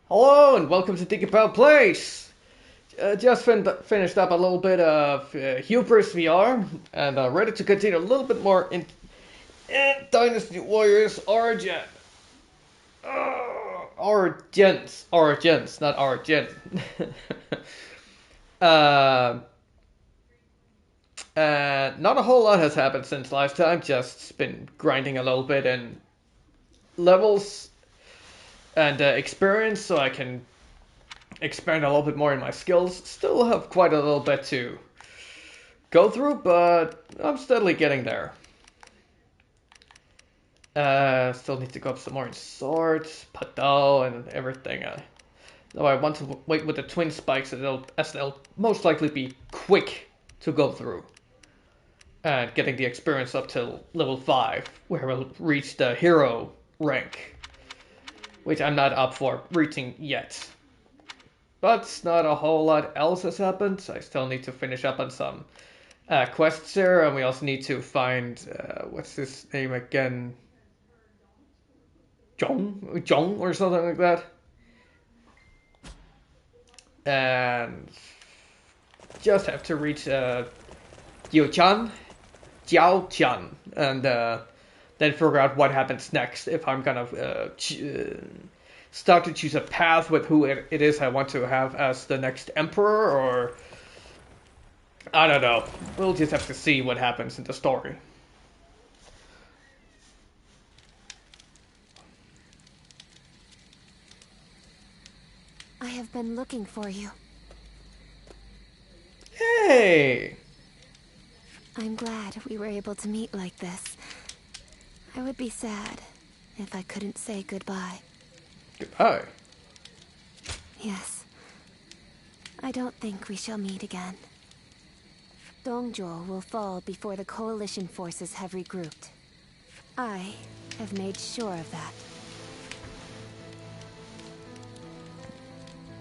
Hello and welcome to Digipal Place. Just finished up a little bit of Hubris VR and ready to continue a little bit more in Dynasty Warriors Origin. Origins, not Origin. uh, Not a whole lot has happened since last time. Just been grinding a little bit in levels and experience, so I can expand a little bit more in my skills. Still have quite a little bit to go through, but I'm steadily getting there. Still need to go up some more in swords, padal, and everything. Though I want to wait with the twin spikes, as they'll most likely be quick to go through. And getting the experience up till level 5, where we'll reach the hero rank, which I'm not up for reaching yet. But not a whole lot else has happened. I still need to finish up on some quests here, and we also need to find what's his name again? Jong or something like that. And just have to reach Jiao Chan, and then figure out what happens next. If I'm gonna start to choose a path with who it is I want to have as the next emperor, or I don't know. We'll just have to see what happens in the story. I have been looking for you. Hey! I'm glad we were able to meet like this. I would be sad if I couldn't say goodbye. Goodbye. Yes. I don't think we shall meet again. Dongzhuo will fall before the coalition forces have regrouped. I have made sure of that.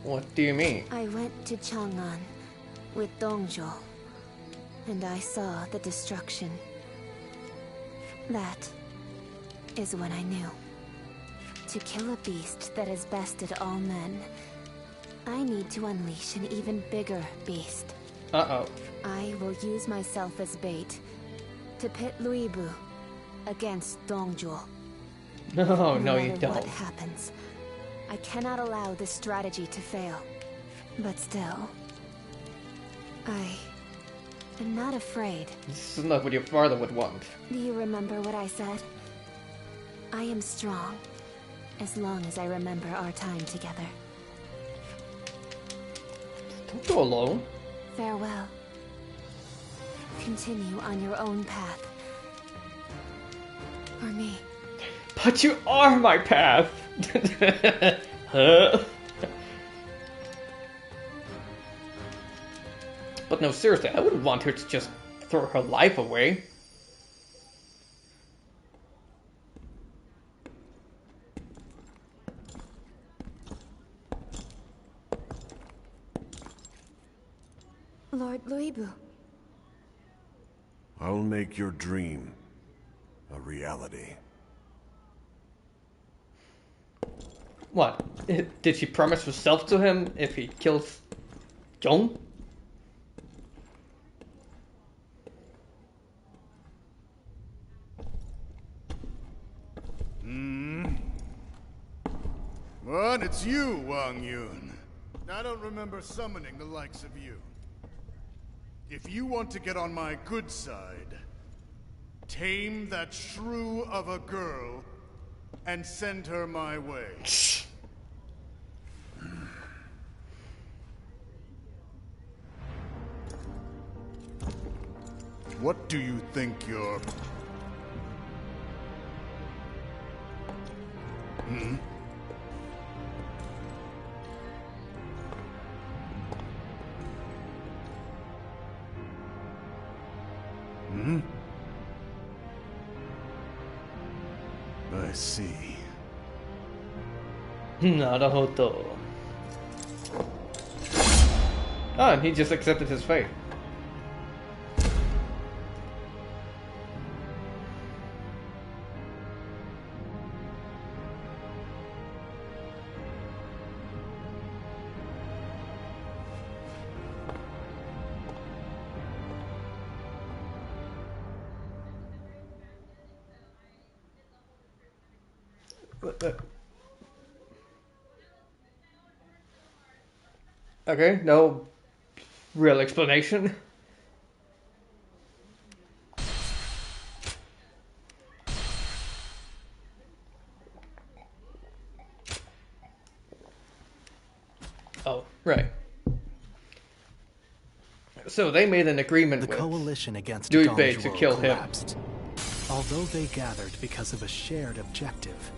What do you mean? I went to Chang'an with Dongzhuo, and I saw the destruction. That is when I knew. To kill a beast that has bested all men, I need to unleash an even bigger beast. Uh-oh. I will use myself as bait to pit Luibu against Dongzhuo. No, you matter don't. What happens, I cannot allow this strategy to fail. But still, I am not afraid. This is not what your father would want. Do you remember what I said? I am strong, as long as I remember our time together. Don't go alone. Farewell. Continue on your own path. For me. But you are my path! Huh? But no, seriously, I wouldn't want her to just throw her life away. Lord Luibu. I'll make your dream a reality. What? Did she promise herself to him if he kills Jong? What? It's you, Wang Yun. I don't remember summoning the likes of you. If you want to get on my good side, tame that shrew of a girl and send her my way. What do you think you're... Hmm? Hmm? I see. Naruto. Oh, and he just accepted his fate. Okay, no real explanation. Oh, right. So they made an agreement The with coalition against Digipal to Dom kill him. collapsed. Although they gathered because of a shared objective,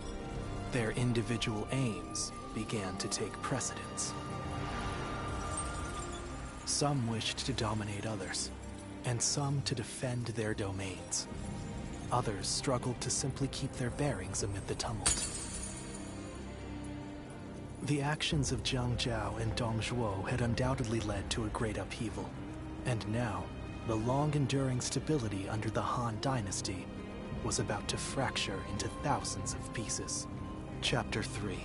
their individual aims began to take precedence. Some wished to dominate others, and some to defend their domains. Others struggled to simply keep their bearings amid the tumult. The actions of Zhang Jiao and Dong Zhuo had undoubtedly led to a great upheaval, and now, the long-enduring stability under the Han Dynasty was about to fracture into thousands of pieces. Chapter 3.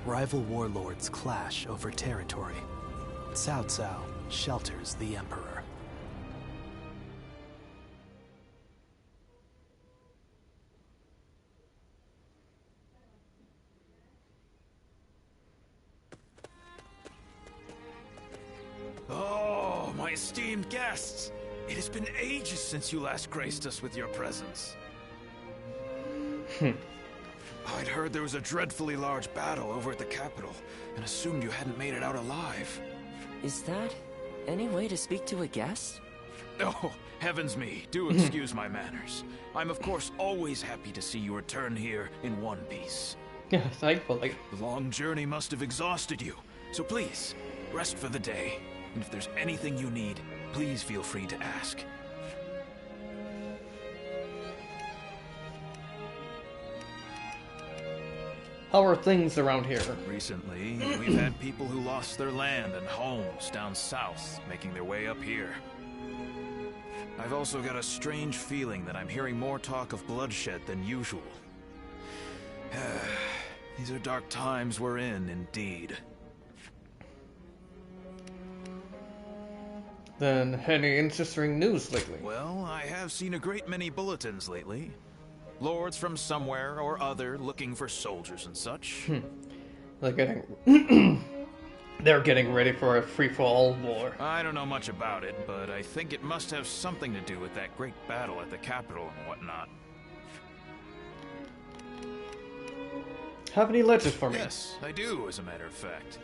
Rival warlords clash over territory. Cao Cao shelters the Emperor. Oh, my esteemed guests! It has been ages since you last graced us with your presence. I'd heard there was a dreadfully large battle over at the capital, and assumed you hadn't made it out alive. Is that any way to speak to a guest? Oh, heavens me, do excuse my manners. I'm of course always happy to see you return here in one piece. Yeah, thankfully. The long journey must have exhausted you, so please, rest for the day. And if there's anything you need, please feel free to ask. How are things around here? Recently, we've had people who lost their land and homes down south, making their way up here. I've also got a strange feeling that I'm hearing more talk of bloodshed than usual. These are dark times we're in, indeed. Then, any interesting news lately? Well, I have seen a great many bulletins lately. Lords from somewhere or other looking for soldiers and such. They're getting... They're getting ready for a free-for-all war. I don't know much about it, but I think it must have something to do with that great battle at the capital and whatnot. Have any letters for me? Yes, I do, as a matter of fact.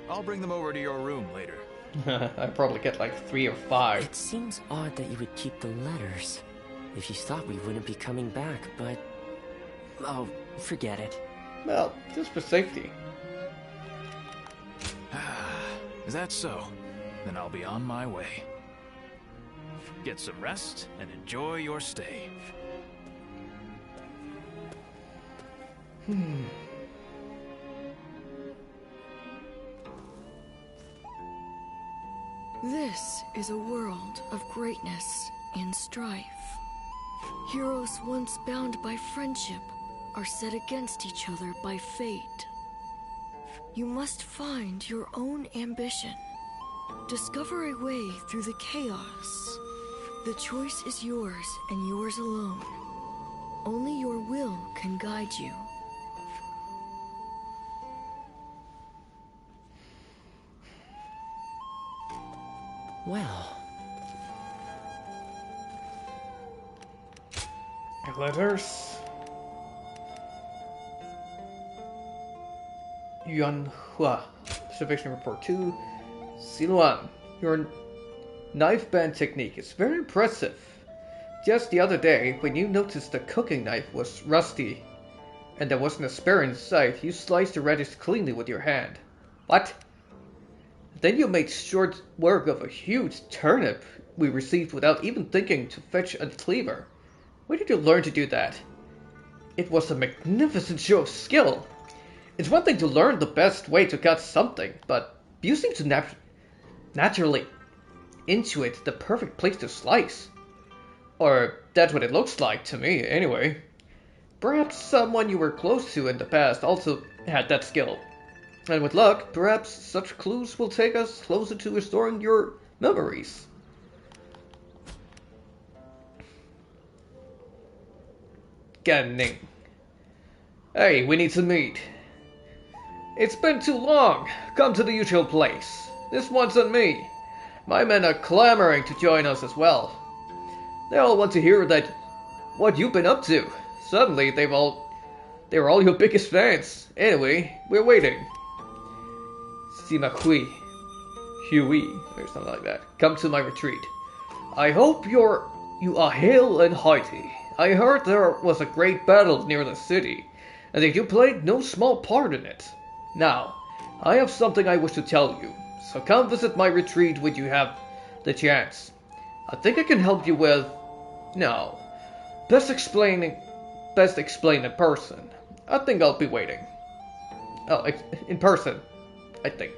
I'll bring them over to your room later. I probably get like 3 or 5. It seems odd that you would keep the letters. If you thought we wouldn't be coming back, but... oh, forget it. Well, just for safety. Is that so? Then I'll be on my way. Get some rest and enjoy your stay. This is a world of greatness and strife. Heroes once bound by friendship are set against each other by fate. You must find your own ambition. Discover a way through the chaos. The choice is yours and yours alone. Only your will can guide you. Well, Letters. Yuanhua. Observation report 2. Siluan. Your knife bend technique is very impressive. Just the other day, when you noticed the cooking knife was rusty and there wasn't a spare in sight, you sliced the radish cleanly with your hand. What? Then you made short work of a huge turnip we received without even thinking to fetch a cleaver. Where did you learn to do that? It was a magnificent show of skill. It's one thing to learn the best way to cut something, but you seem to naturally intuit the perfect place to slice. Or that's what it looks like to me, anyway. Perhaps someone you were close to in the past also had that skill. And with luck, perhaps such clues will take us closer to restoring your memories. Ganning. Hey, we need to meet. It's been too long. Come to the usual place. This one's on me. My men are clamoring to join us as well. They all want to hear what you've been up to. Suddenly, they're all your biggest fans. Anyway, we're waiting. Simahui, Huey, or something like that. Come to my retreat. I hope you are hale and hearty. I heard there was a great battle near the city, and that you played no small part in it. Now, I have something I wish to tell you, so come visit my retreat when you have the chance. I think I can help you with... No, best explain in person. I think I'll be waiting. Oh, in person, I think.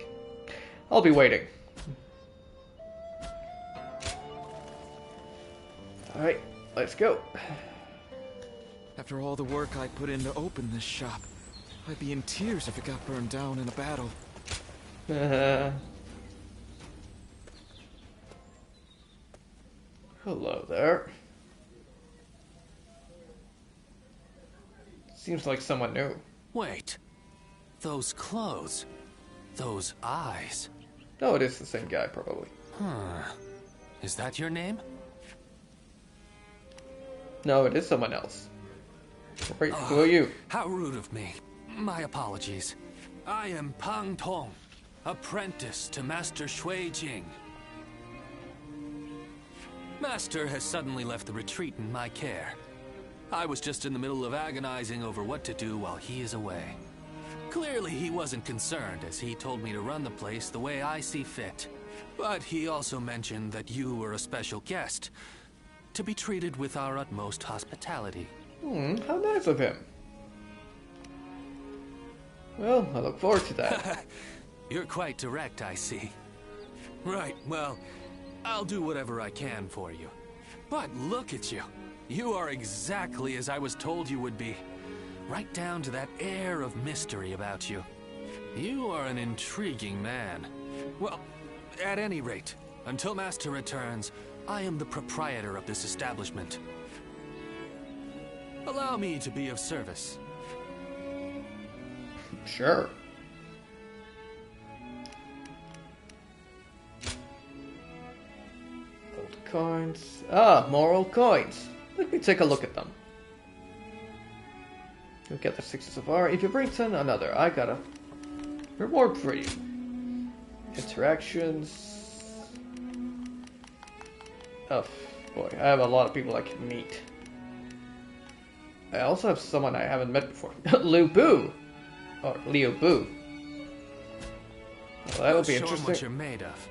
I'll be waiting. Alright, let's go. After all the work I put in to open this shop, I'd be in tears if it got burned down in a battle. Hello there. Seems like someone new. Wait. Those clothes. Those eyes. No, it is the same guy, probably. Huh. Is that your name? No, it is someone else. Wait, who are you? How rude of me. My apologies. I am Pang Tong, apprentice to Master Shui Jing. Master has suddenly left the retreat in my care. I was just in the middle of agonizing over what to do while he is away. Clearly he wasn't concerned, as he told me to run the place the way I see fit. But he also mentioned that you were a special guest, to be treated with our utmost hospitality. How nice of him. Well, I look forward to that. You're quite direct, I see. Right, well, I'll do whatever I can for you. But look at you. You are exactly as I was told you would be. Right down to that air of mystery about you. You are an intriguing man. Well, at any rate, until Master returns, I am the proprietor of this establishment. Allow me to be of service. Sure. Old coins. Ah, more old coins. Let me take a look at them. You'll get the 6 so far. If you bring 10, another. I got a reward for you. Interactions. Oh, boy. I have a lot of people I can meet. I also have someone I haven't met before. Liu Bu! Or Liu Bu. Well, that'll be interesting. Show 'em what you're made of.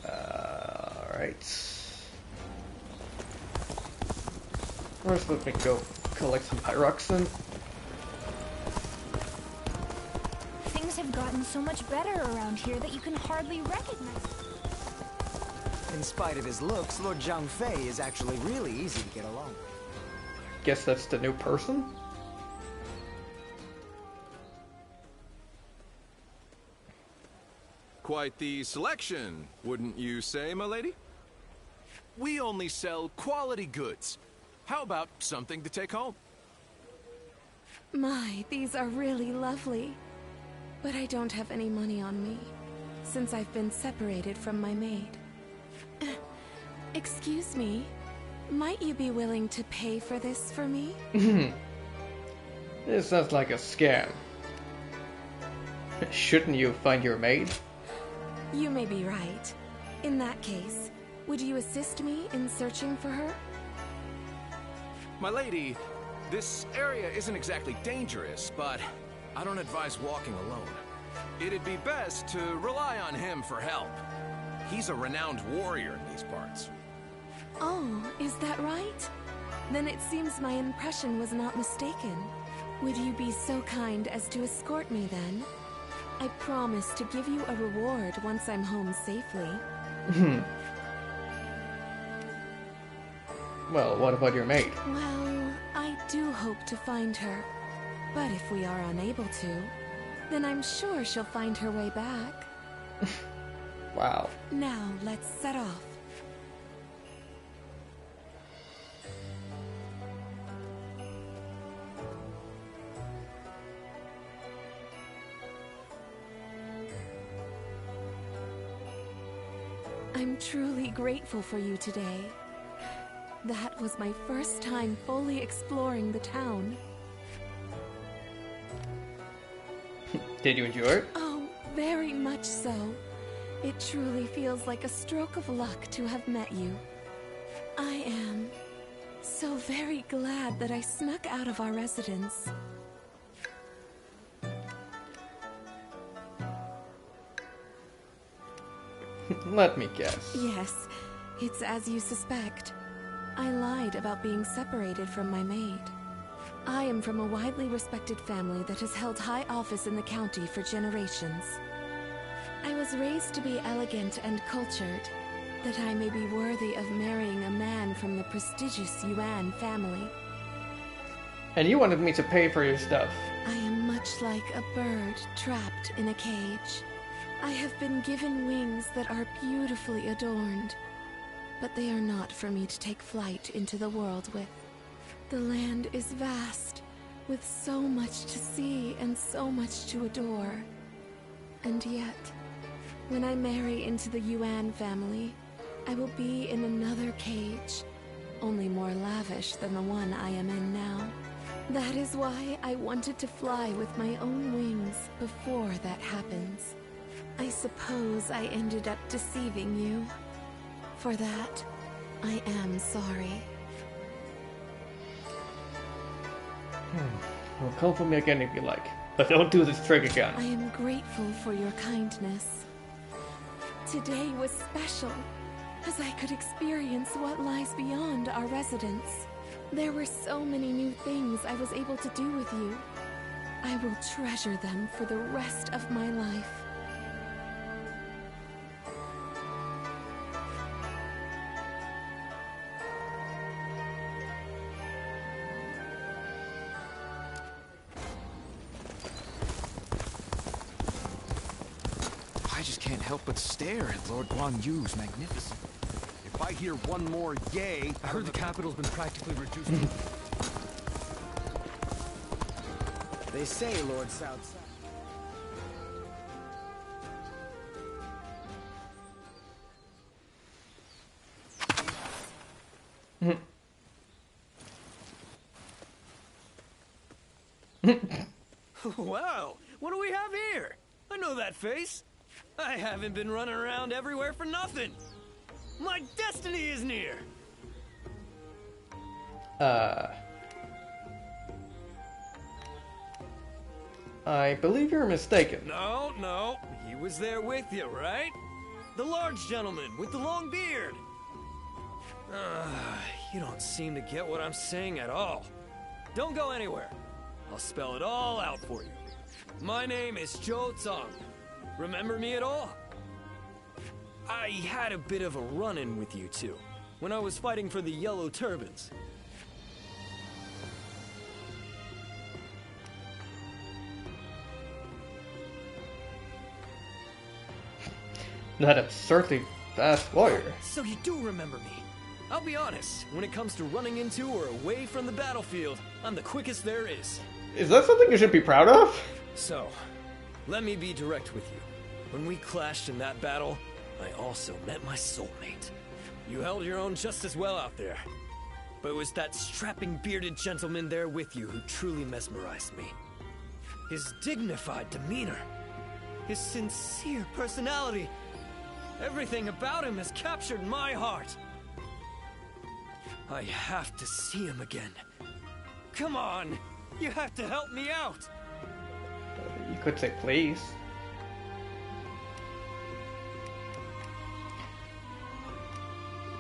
Alright. First, let me go collect some pyroxene. Things have gotten so much better around here that you can hardly recognize. In spite of his looks, Lord Zhang Fei is actually really easy to get along with. Guess that's the new person? Quite the selection, wouldn't you say, my lady? We only sell quality goods. How about something to take home? My, these are really lovely. But I don't have any money on me, since I've been separated from my maid. Excuse me, might you be willing to pay for this for me? This sounds like a scam. Shouldn't you find your maid? You may be right. In that case, would you assist me in searching for her? My lady, this area isn't exactly dangerous, but I don't advise walking alone. It'd be best to rely on him for help. He's a renowned warrior in these parts. Oh, is that right? Then it seems my impression was not mistaken. Would you be so kind as to escort me then? I promise to give you a reward once I'm home safely. Well, what about your maid? Well, I do hope to find her. But if we are unable to, then I'm sure she'll find her way back. Wow. Now, let's set off. I'm truly grateful for you today. That was my first time fully exploring the town. Did you enjoy it? Oh, very much so. It truly feels like a stroke of luck to have met you. I am so very glad that I snuck out of our residence. Let me guess. Yes, it's as you suspect. I lied about being separated from my maid. I am from a widely respected family that has held high office in the county for generations. I was raised to be elegant and cultured, that I may be worthy of marrying a man from the prestigious Yuan family. And you wanted me to pay for your stuff. I am much like a bird trapped in a cage. I have been given wings that are beautifully adorned, but they are not for me to take flight into the world with. The land is vast, with so much to see and so much to adore. And yet, when I marry into the Yuan family, I will be in another cage, only more lavish than the one I am in now. That is why I wanted to fly with my own wings before that happens. I suppose I ended up deceiving you. For that, I am sorry. Well, come for me again if you like, but don't do this trick again. I am grateful for your kindness. Today was special, as I could experience what lies beyond our residence. There were so many new things I was able to do with you. I will treasure them for the rest of my life. I just can't help but stare at Lord Guan Yu's magnificence. If I hear one more yay... I heard the capital's been practically reduced. They say Lord Southside. Wow, what do we have here? I know that face. I haven't been running around everywhere for nothing. My destiny is near. I believe you're mistaken. No, he was there with you, right? The large gentleman with the long beard. You don't seem to get what I'm saying at all. Don't go anywhere. I'll spell it all out for you. My name is Zhou Tsang. Remember me at all? I had a bit of a run-in with you two, when I was fighting for the Yellow Turbans. That absurdly fast warrior. So you do remember me. I'll be honest, when it comes to running into or away from the battlefield, I'm the quickest there is. Is that something you should be proud of? So, let me be direct with you. When we clashed in that battle, I also met my soulmate. You held your own just as well out there. But it was that strapping bearded gentleman there with you who truly mesmerized me. His dignified demeanor, his sincere personality, everything about him has captured my heart. I have to see him again. Come on, you have to help me out. You could say please.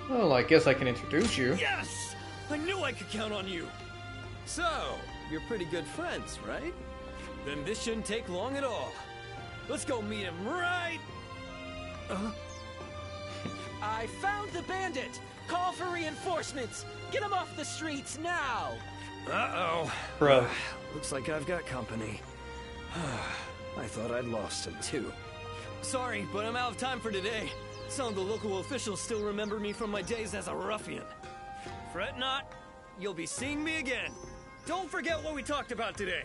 Well, I guess I can introduce you. Yes! I knew I could count on you. So, you're pretty good friends, right? Then this shouldn't take long at all. Let's go meet him right... I found the bandit! Call for reinforcements! Get him off the streets now! Uh-oh. Bro. Looks like I've got company. I thought I'd lost him, too. Sorry, but I'm out of time for today. Some of the local officials still remember me from my days as a ruffian. Fret not, you'll be seeing me again. Don't forget what we talked about today.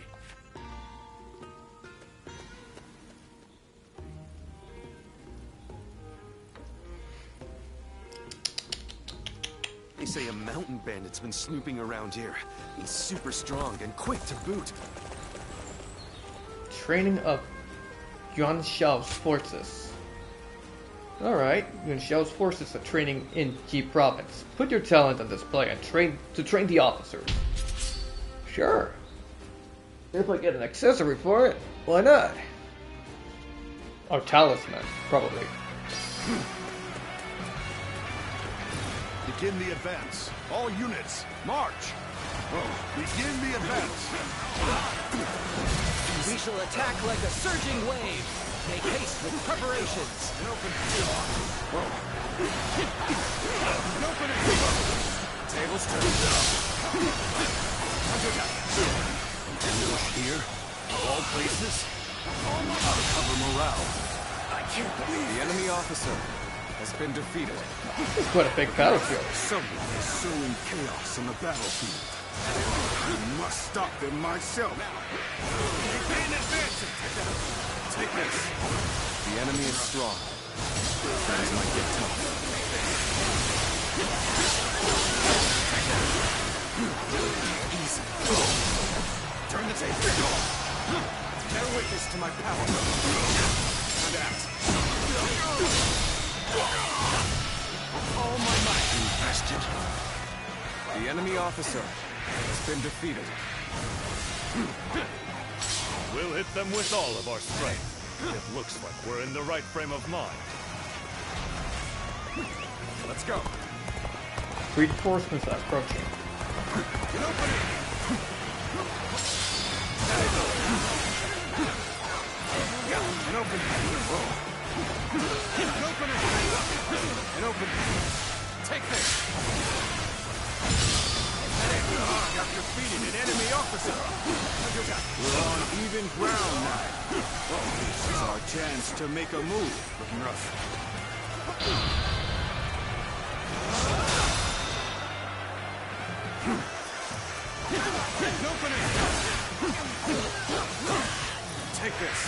say a mountain bandit's been snooping around here. He's super strong and quick to boot. Training of Yuan Shao's forces. Alright, Yuan Shao's forces are training in Ji province. Put your talent on display and train the officers. Sure. If I get an accessory for it, why not? Or talisman, probably. Begin the advance. All units, march! Begin the advance. We shall attack like a surging wave. Make haste with preparations. Tables turn. Ambush here, of all places. Cover morale. I can't believe the enemy officer has been defeated. This is quite a big battlefield. Someone is sowing chaos on the battlefield. I must stop them myself. Begin advancing. Take this. The enemy is strong. Things might get tough. Easy. Turn the table. Bear witness to my power. And act. All my might, you bastard. The enemy officer has been defeated. We'll hit them with all of our strength. It looks like we're in the right frame of mind. Let's go. Reinforcements are approaching. Get open it. Get open it. Get open it. Get open it. Take this. Got defeated an enemy officer. We're on even ground now. This is our chance to make a move. Looking rough. Open it. Take this.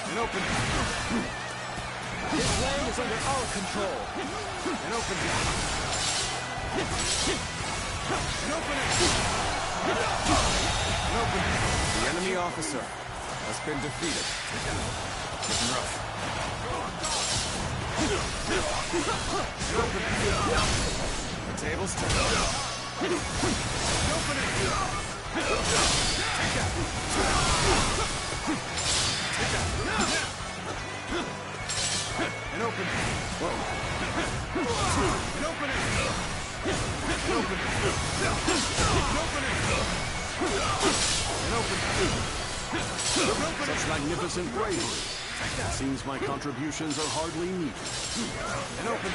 And open it. This land is under our control. And open it. And open it. And open it. The enemy officer has been defeated. Looking rough. Open it. The table's turned. Open it. Take that. Take that. And open it. And open it. And open it. And open it. And open it. Such magnificent bravery. Seems my contributions are hardly needed. And open it.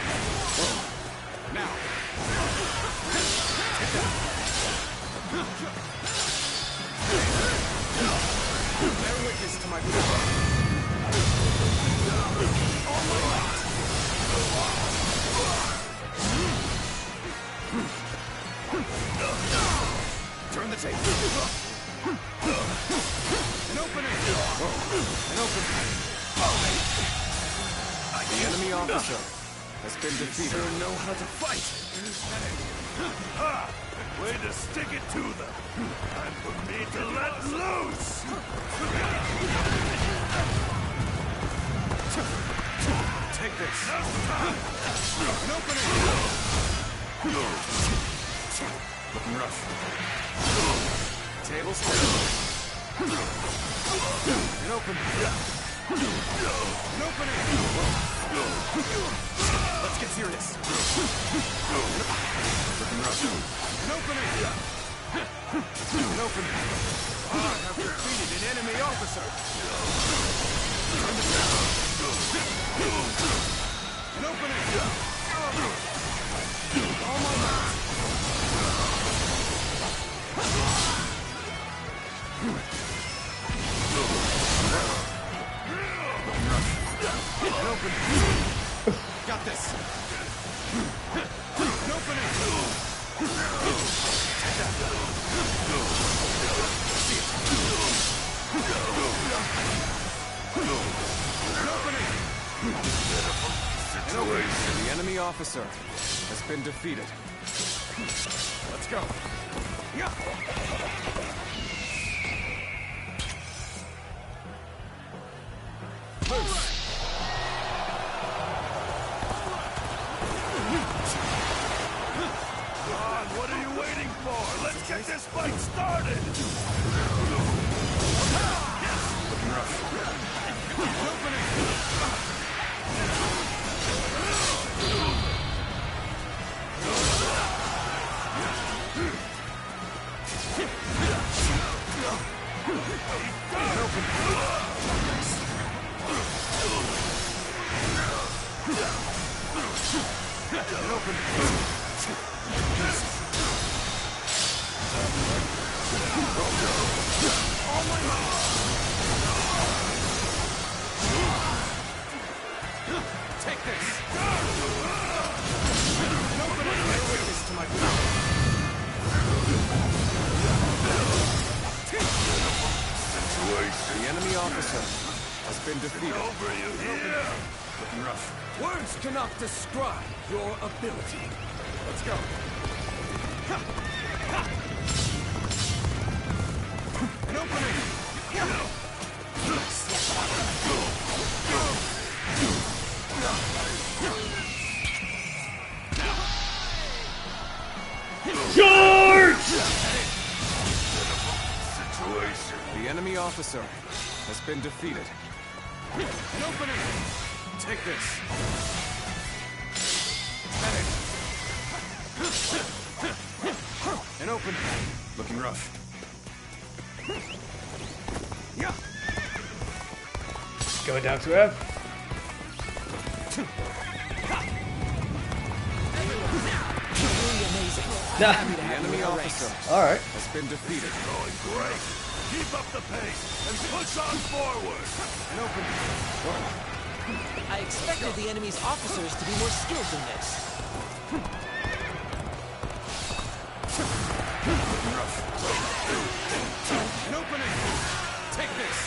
Now. Take that. Bear witness to my power. All my might. Turn the tape. And open it. And open it. The enemy officer has been defeated. You sure know how to fight. Ha! Way to stick it to them. Time for me to let loose. Take this. And open it. Looking rough. Tables turned. And open it. And open it. Let's get serious. Looking rough. And open it. And open it. I have defeated an enemy officer. Turn the ground. And open it. All my might. And open it. Got this. And open it. Take that. See it. And open it. enemy officer has been defeated. Let's go. Yeah. What are you waiting for? Let's get this fight started! Looking rough. Take this! Nobody bear witness to my power. The enemy officer has been defeated. Over you here! Looking rough. Words cannot describe your ability. Let's go. An opening! Charge! Situation. The enemy officer has been defeated. An opening! Take this. An open. Looking rough. Yeah. Go down to F. The enemy officer Alright. has been defeated. Going great. Keep up the pace and push on forward. An open. I expected the enemy's officers to be more skilled than this. Looking rough. An opening! Take this.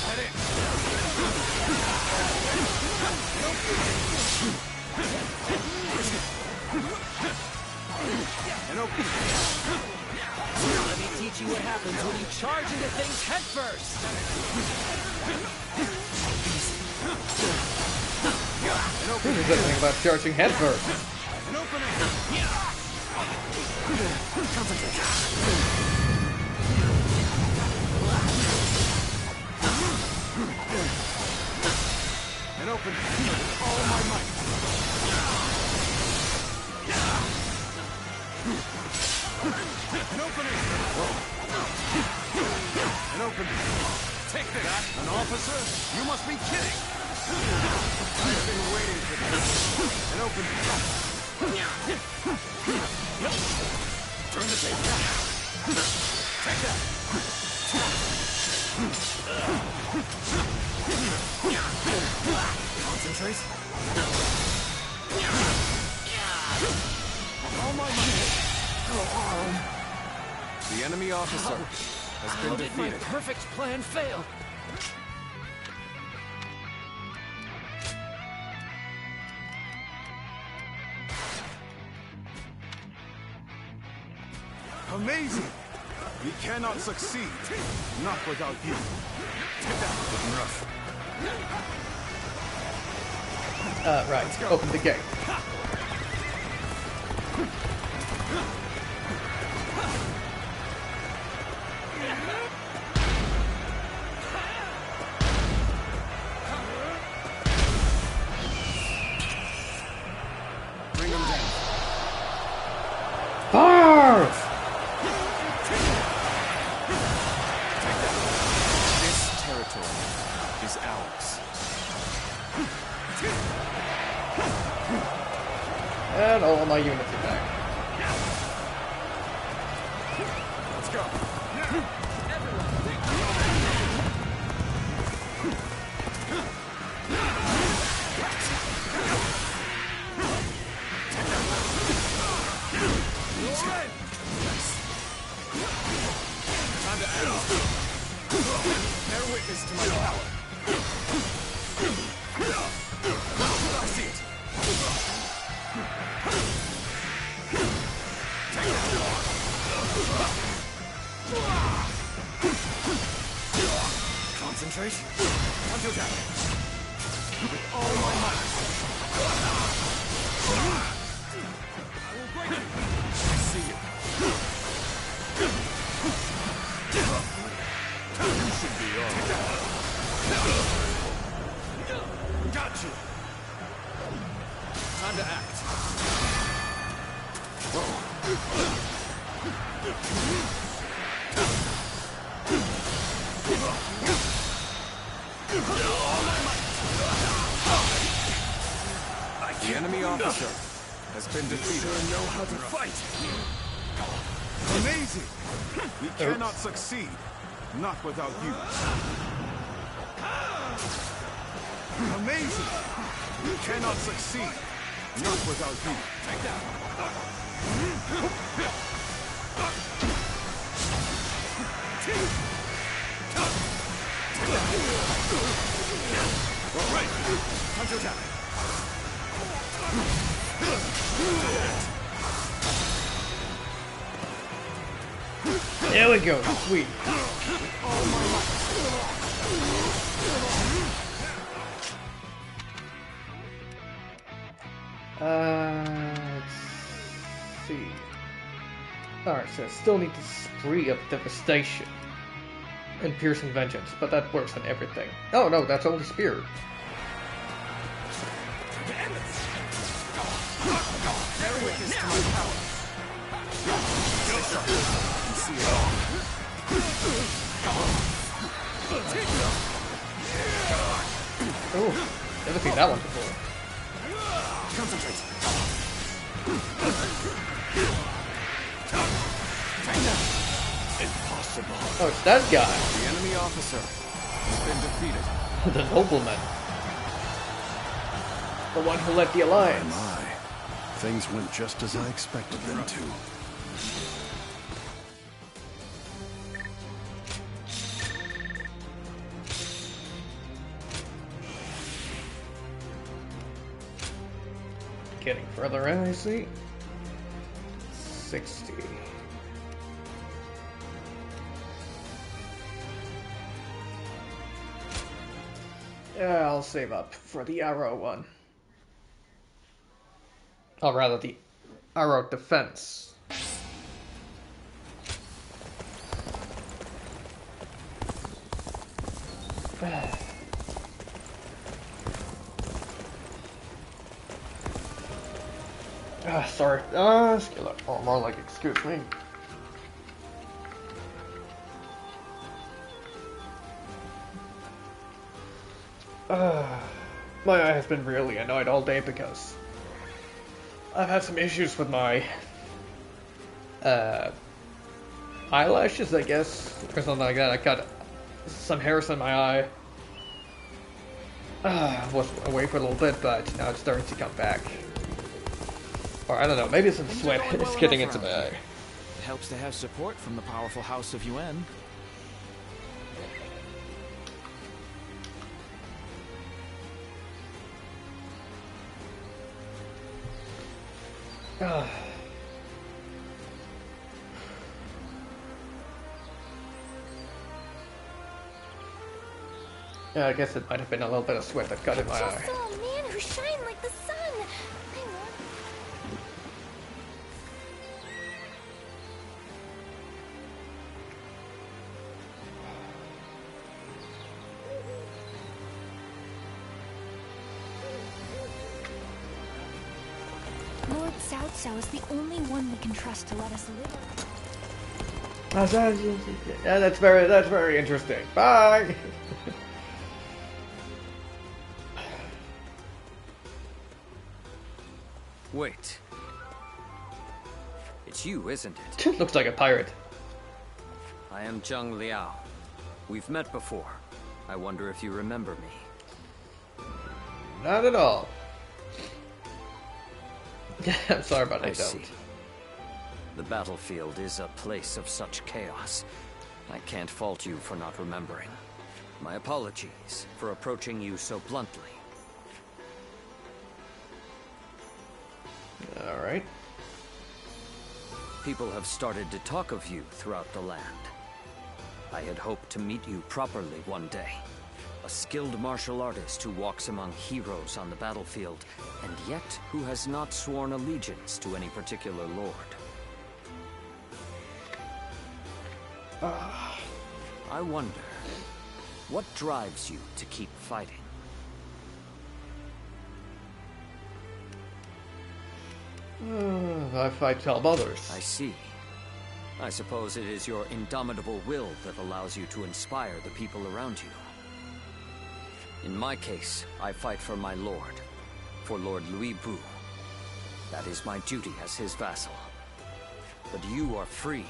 Head in! An open. Let me teach you what happens when you charge into things headfirst. This is the thing about charging head first. An opening! An open. All my might. An opening! An open. Take this! An officer? You must be kidding. I've been waiting for this. An open. Turn the tape. Take that! Concentrate. All my might. The enemy officer has been How did my defeated. perfect plan fail? Amazing! We cannot succeed. Not without you. Take that. Looking rough. Right. Open the gate. Bring him down. Fire! This territory is ours. And all my units are back. Let's go. Time to act. Bear witness to my power. counterattack. With all my might. I will break you. I see you. You should be on. Got you. Time to act. The enemy officer has been defeated. You know how to fight. Amazing! We cannot succeed, not without you. Amazing! We cannot succeed, not without you. Take that. Right. Counterattack. There we go. Sweet. Let's see. Alright, so I still need the spree of devastation and piercing vengeance, but that works on everything. Oh no, that's only spear. Oh, never seen that one before. Concentrate. Impossible. Oh, it's that guy. The enemy officer has been defeated. The nobleman. The one who led the alliance. My. Things went just as I expected them to. Getting further in, I see. 60. Yeah, I'll save up for the arrow one. Or rather, the arrow defense. Sorry. Skill, or more like, excuse me. My eye has been really annoyed all day because I've had some issues with my eyelashes, I guess, or something like that. I got some hairs in my eye. I was away for a little bit, but now it's starting to come back. Or I don't know, maybe some sweat is getting into my eye. It helps to have support from the powerful House of Yuan. Yeah, I guess it might have been a little bit of sweat that got in my eye. Just saw a man who shined like the sun. Lord Cao Cao is the only one we can trust to let us live. Yeah, that's very interesting. Bye. Wait. It's you, isn't it? Looks like a pirate. I am Zheng Liao. We've met before. I wonder if you remember me. Not at all. I'm sorry, but I don't. See. The battlefield is a place of such chaos. I can't fault you for not remembering. My apologies for approaching you so bluntly. Alright. People have started to talk of you throughout the land. I had hoped to meet you properly one day. A skilled martial artist who walks among heroes on the battlefield, and yet who has not sworn allegiance to any particular lord. I wonder, what drives you to keep fighting? I fight to help others. I see. I suppose it is your indomitable will that allows you to inspire the people around you. In my case, I fight for my lord, for Lord Louis Bu. That is my duty as his vassal. But you are free.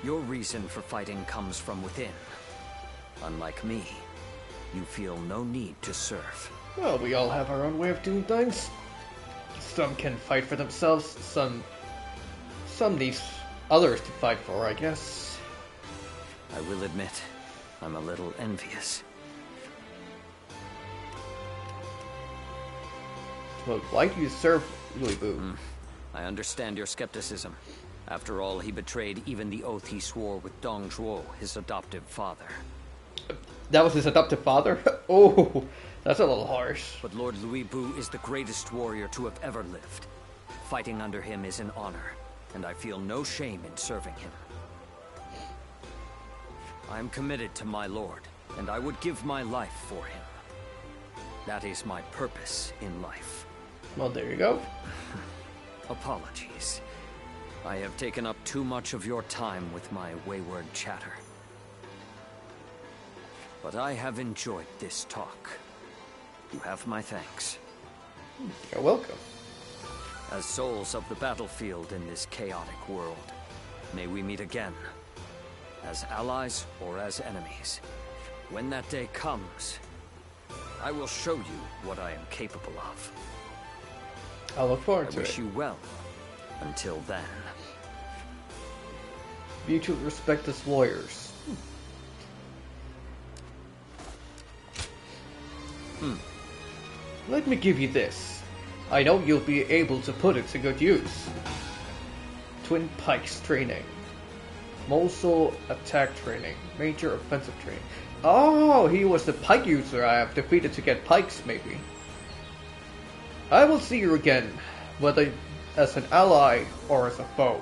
Your reason for fighting comes from within. Unlike me, you feel no need to serve. Well, we all have our own way of doing things. Some can fight for themselves, some need others to fight for, I guess. I will admit, I'm a little envious. Well, why do you serve Louis Bu? I understand your skepticism. After all, he betrayed even the oath he swore with Dong Zhuo, his adoptive father. That was his adoptive father? Oh, that's a little harsh. But Lord Louis Bu is the greatest warrior to have ever lived. Fighting under him is an honor, and I feel no shame in serving him. I am committed to my lord, and I would give my life for him. That is my purpose in life. Well, there you go. Apologies. I have taken up too much of your time with my wayward chatter. But I have enjoyed this talk. You have my thanks. You're welcome. As souls of the battlefield in this chaotic world, may we meet again, as allies or as enemies. When that day comes, I will show you what I am capable of. I look forward to it. I wish you well until then. Mutual respect as warriors. Let me give you this. I know you'll be able to put it to good use. Twin Pikes training. Muscle attack training. Major offensive training. Oh, he was the pike user I have defeated to get pikes, maybe. I will see you again, whether as an ally or as a foe.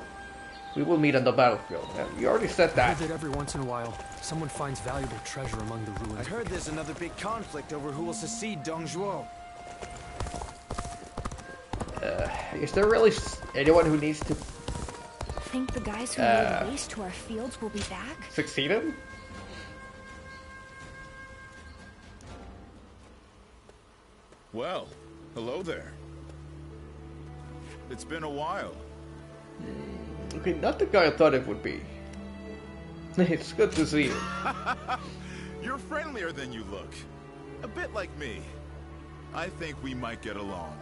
We will meet on the battlefield. Yeah, you already said that. I heard that every once in a while, someone finds valuable treasure among the ruins. I heard there's another big conflict over who will succeed Dong Zhuo. Is there really anyone who needs to Think the guys who laid waste to our fields will be back? succeed him? Well, hello there. It's been a while. Okay, not the guy I thought it would be. It's good to see you. You're friendlier than you look. A bit like me. I think we might get along.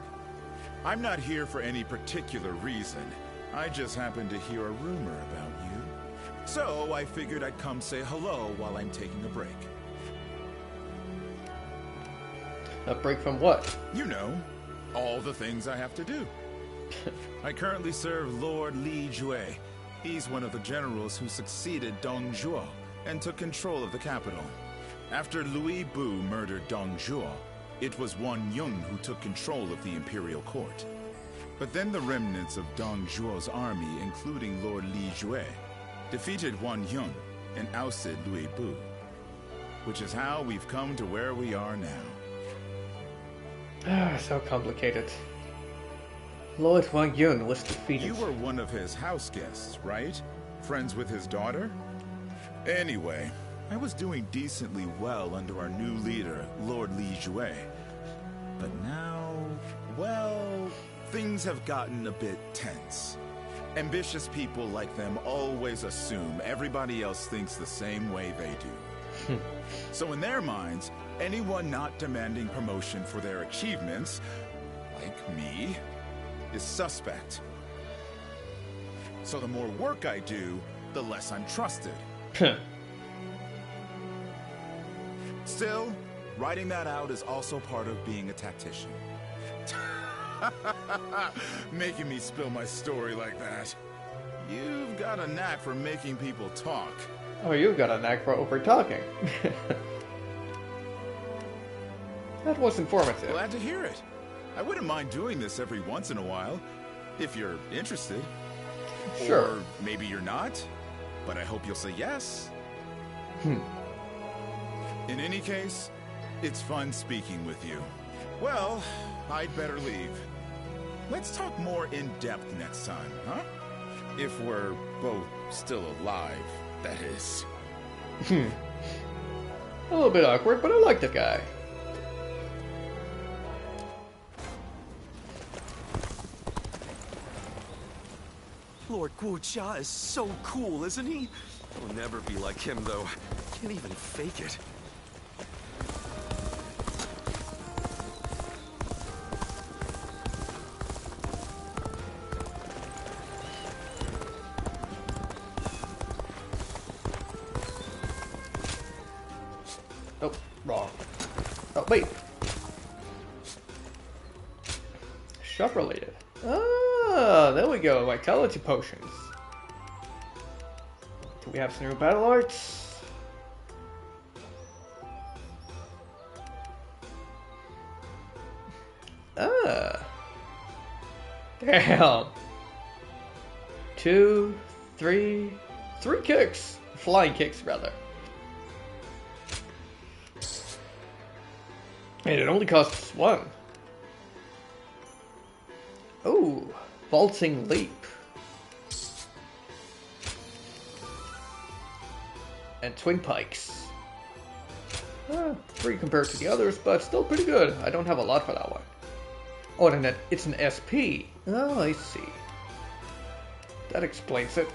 I'm not here for any particular reason. I just happened to hear a rumor about you. So I figured I'd come say hello while I'm taking a break. A break from what? You know, all the things I have to do. I currently serve Lord Li Jue. He's one of the generals who succeeded Dong Zhuo and took control of the capital. After Louis Bu murdered Dong Zhuo, it was Wan Yun who took control of the imperial court. But then the remnants of Dong Zhuo's army, including Lord Li Jue, defeated Wan Yun and ousted Louis Bu. Which is how we've come to where we are now. So complicated. Lord Wang Yun was defeated. You were one of his house guests, right? Friends with his daughter? Anyway, I was doing decently well under our new leader, Lord Li Jue. But now, well, things have gotten a bit tense. Ambitious people like them always assume everybody else thinks the same way they do. So in their minds, anyone not demanding promotion for their achievements, like me, is suspect. So the more work I do, the less I'm trusted. Still, writing that out is also part of being a tactician. Making me spill my story like that. You've got a knack for making people talk. Oh, you've got a knack for over talking. That was informative. Glad to hear it. I wouldn't mind doing this every once in a while, if you're interested. Sure. Or maybe you're not, but I hope you'll say yes. In any case, it's fun speaking with you. Well, I'd better leave. Let's talk more in depth next time, huh? If we're both still alive, that is. A little bit awkward, but I like the guy. Lord Guojia is so cool, isn't he? I'll never be like him, though. Can't even fake it. Oh, wrong. Oh, wait. Shop related. Ah, there we go. Vitality potions. Do we have some new battle arts? Ah. Damn. 2, 3 kicks. Flying kicks, rather. And it only costs 1. Oh, vaulting leap. And twin pikes. 3 compared to the others, but still pretty good. I don't have a lot for that one. Oh, and it's an SP. Oh, I see. That explains it.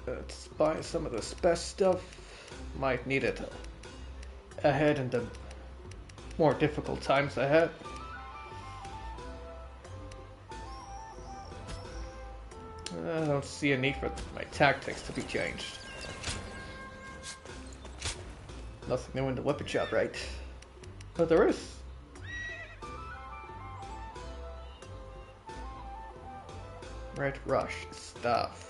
Let's buy some of this best stuff. Might need it ahead in the more difficult times ahead. I don't see a need for my tactics to be changed. Nothing new in the weapon shop, right? But there is. Red Rush stuff.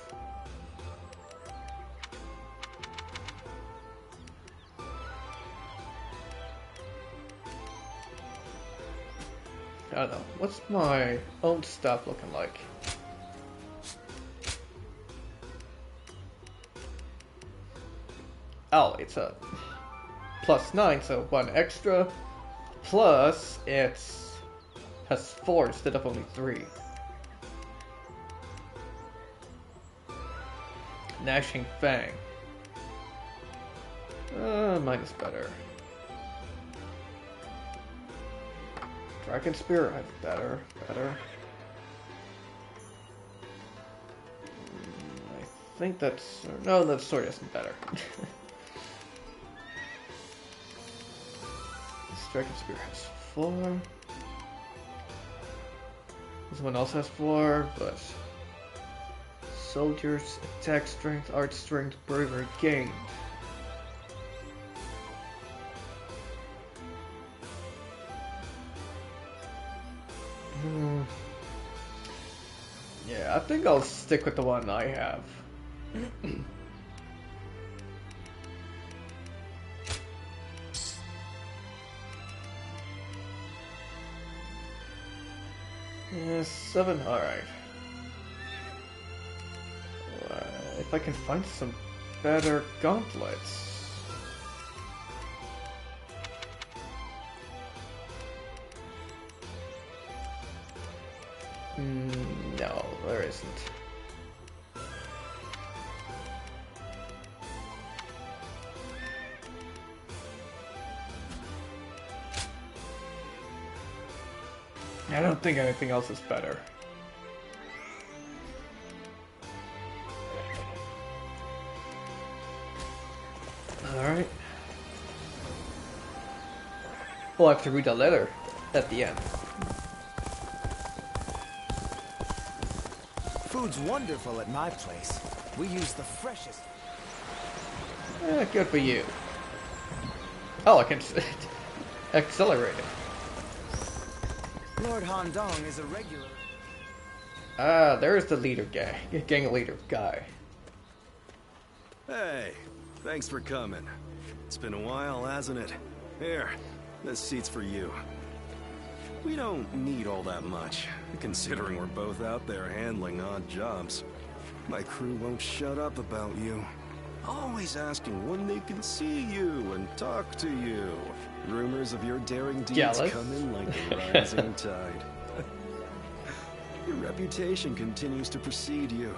I don't know. What's my own stuff looking like? Oh, it's a +9, so 1 extra. Plus, has 4 instead of only 3. Gnashing Fang. Mine is better. Dragon Spear, I have better. I think that's... No, that sword isn't better. This Dragon Spear has 4. This one also has 4, but... Soldiers, attack strength, art strength, bravery gained. Yeah, I think I'll stick with the one I have. Yeah, 7, alright. If I can find some better gauntlets. No, there isn't. I don't think anything else is better. Alright. We'll have to read a letter at the end. Food's wonderful at my place. We use the freshest. Good for you. Oh, I can accelerate it. Lord Handong is a regular. Ah, there's the leader guy. Gang leader guy. Hey, thanks for coming. It's been a while, hasn't it? Here, this seat's for you. We don't need all that much, considering we're both out there handling odd jobs. My crew won't shut up about you. Always asking when they can see you and talk to you. Rumors of your daring deeds come in like a rising tide. Your reputation continues to precede you.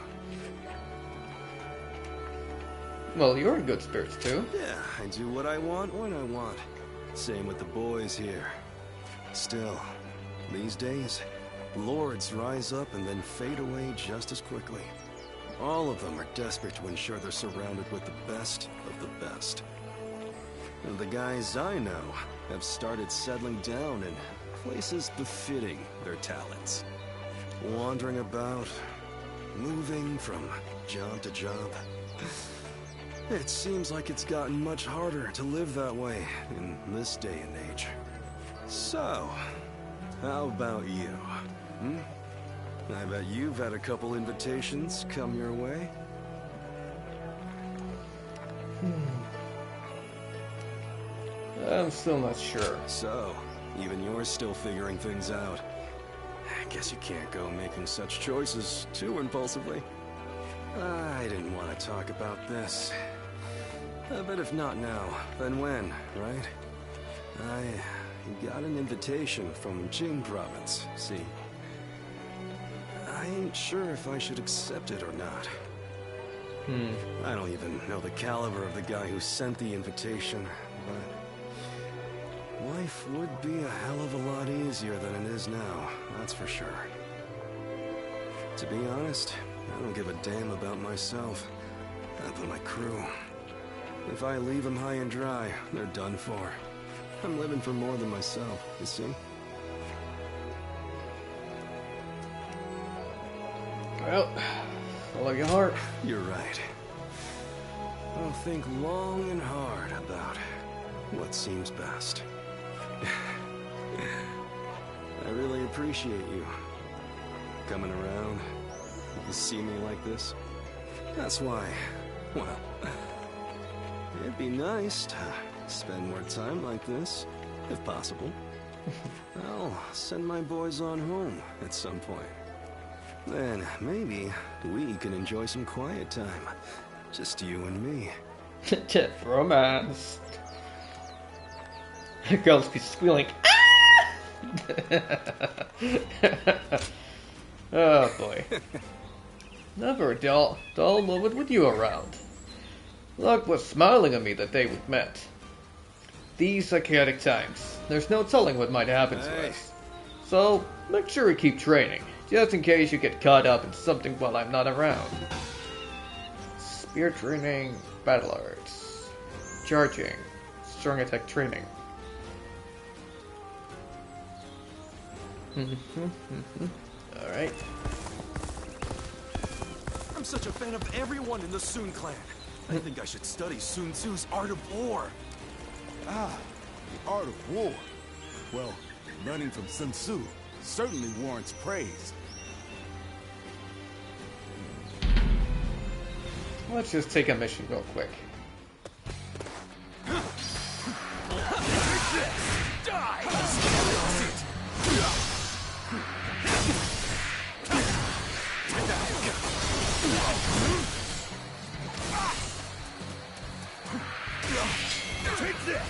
Well, you're in good spirits too. Yeah, I do what I want when I want. Same with the boys here. Still, these days, lords rise up and then fade away just as quickly. All of them are desperate to ensure they're surrounded with the best of the best. And the guys I know have started settling down in places befitting their talents. Wandering about, moving from job to job. It seems like it's gotten much harder to live that way in this day and age. So, how about you? I bet you've had a couple invitations come your way. I'm still not sure. So, even you're still figuring things out. I guess you can't go making such choices too impulsively. I didn't want to talk about this. But if not now, then when, right? I got an invitation from Jing Province, see? I ain't sure if I should accept it or not. I don't even know the caliber of the guy who sent the invitation, but life would be a hell of a lot easier than it is now, that's for sure. To be honest, I don't give a damn about myself, not my crew. If I leave them high and dry, they're done for. I'm living for more than myself, you see? Well, follow your heart. You're right. I'll think long and hard about what seems best. I really appreciate you coming around to see me like this. That's why, well, it'd be nice to spend more time like this, if possible. I'll send my boys on home at some point. Then maybe we can enjoy some quiet time. Just you and me. Romance. Girls be squealing. Oh boy. Never a dull moment with you around. Luck was smiling at me the day we met. These are chaotic times. There's no telling what might happen to us. So, make sure we keep training, just in case you get caught up in something while I'm not around. Spear training, battle arts, charging, strong attack training. Alright. I'm such a fan of everyone in the Sun clan. I think I should study Sun Tzu's Art of War. Ah, the Art of War. Well, learning from Sun Tzu certainly warrants praise. Let's just take a mission real quick. Take this!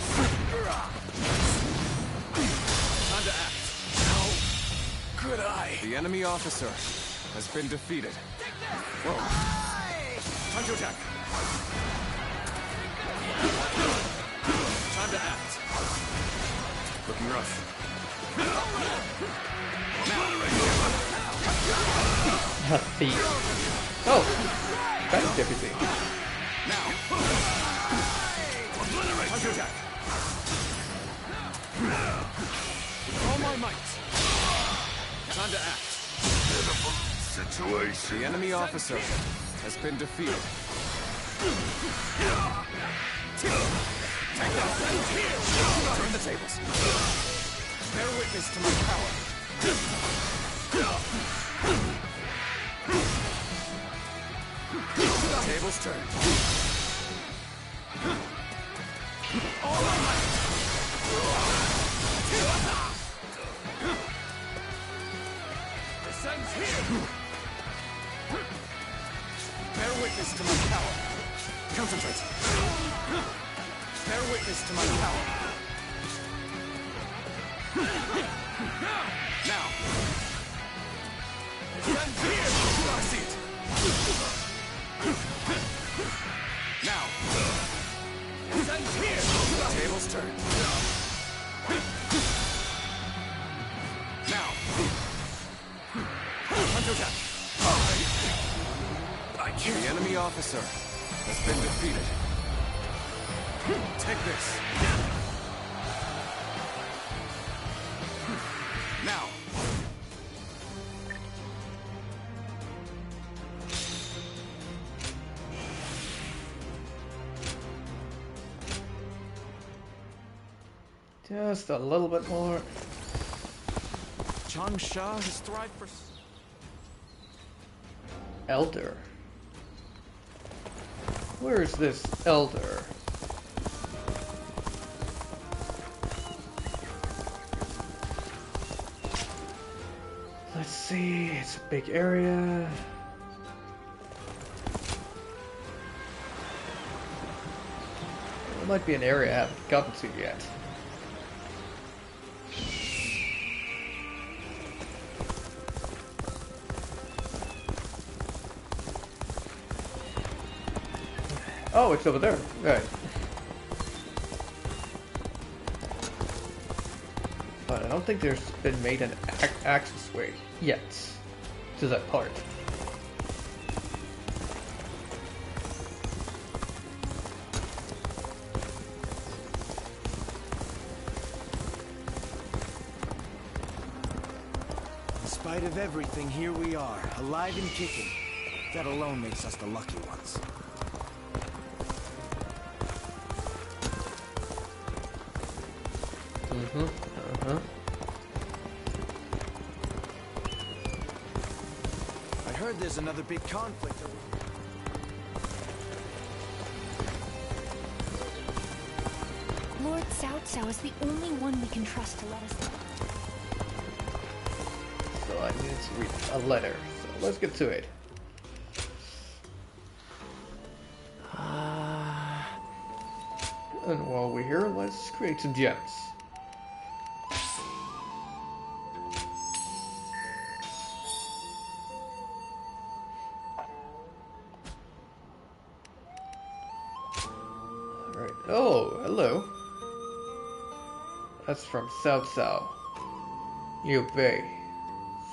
Time to act. How could I? The enemy officer has been defeated. Whoa. Time to attack. Time to act. Looking rough. Thief. Oh, that's deputy. Now. Time to attack. With all my might. Time to act. Situation. The enemy officer has been defeated. Take that. Turn the tables. Bear witness to my power. Tables turn. All my might. Descends here. Bear witness to my power. Concentrate. Bear witness to my power. Now. Descends here. I see it. Now. Descends here. Tables turn. Now. Hunter attack. The enemy officer has been defeated. Take this. Now. Just a little bit more. Changsha has thrived for... Elder. Where is this elder? Let's see, it's a big area. There might be an area I haven't gotten to yet. Oh, it's over there. Right. But I don't think there's been made an access way yet to that part. In spite of everything, here we are, alive and kicking. That alone makes us the lucky ones. I heard there's another big conflict. Lord Cao Cao is the only one we can trust to let us know. So I need to read a letter. So let's get to it. And while we're here, let's create some gems. Alright. Oh, hello. That's from Cao Cao. Liu Bei.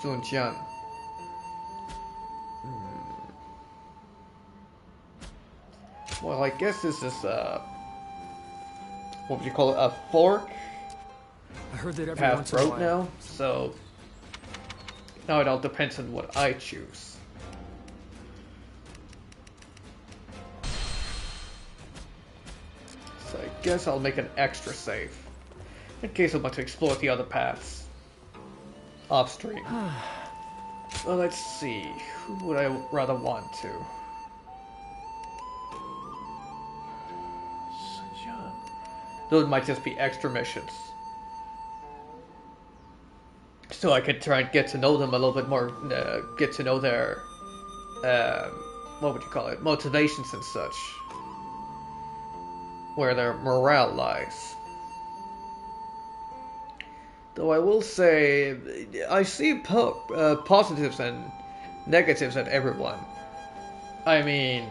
Sun Jian. Well, I guess this is what would you call it? A fork? I heard that every path once in a road while. now, so now it all depends on what I choose. So I guess I'll make an extra save in case I want to explore the other paths off stream. Well, let's see. Who would I rather want to? Those might just be extra missions. So I could try and get to know them a little bit more, get to know their, what would you call it, motivations and such. Where their morale lies. Though I will say, I see positives and negatives at everyone. I mean,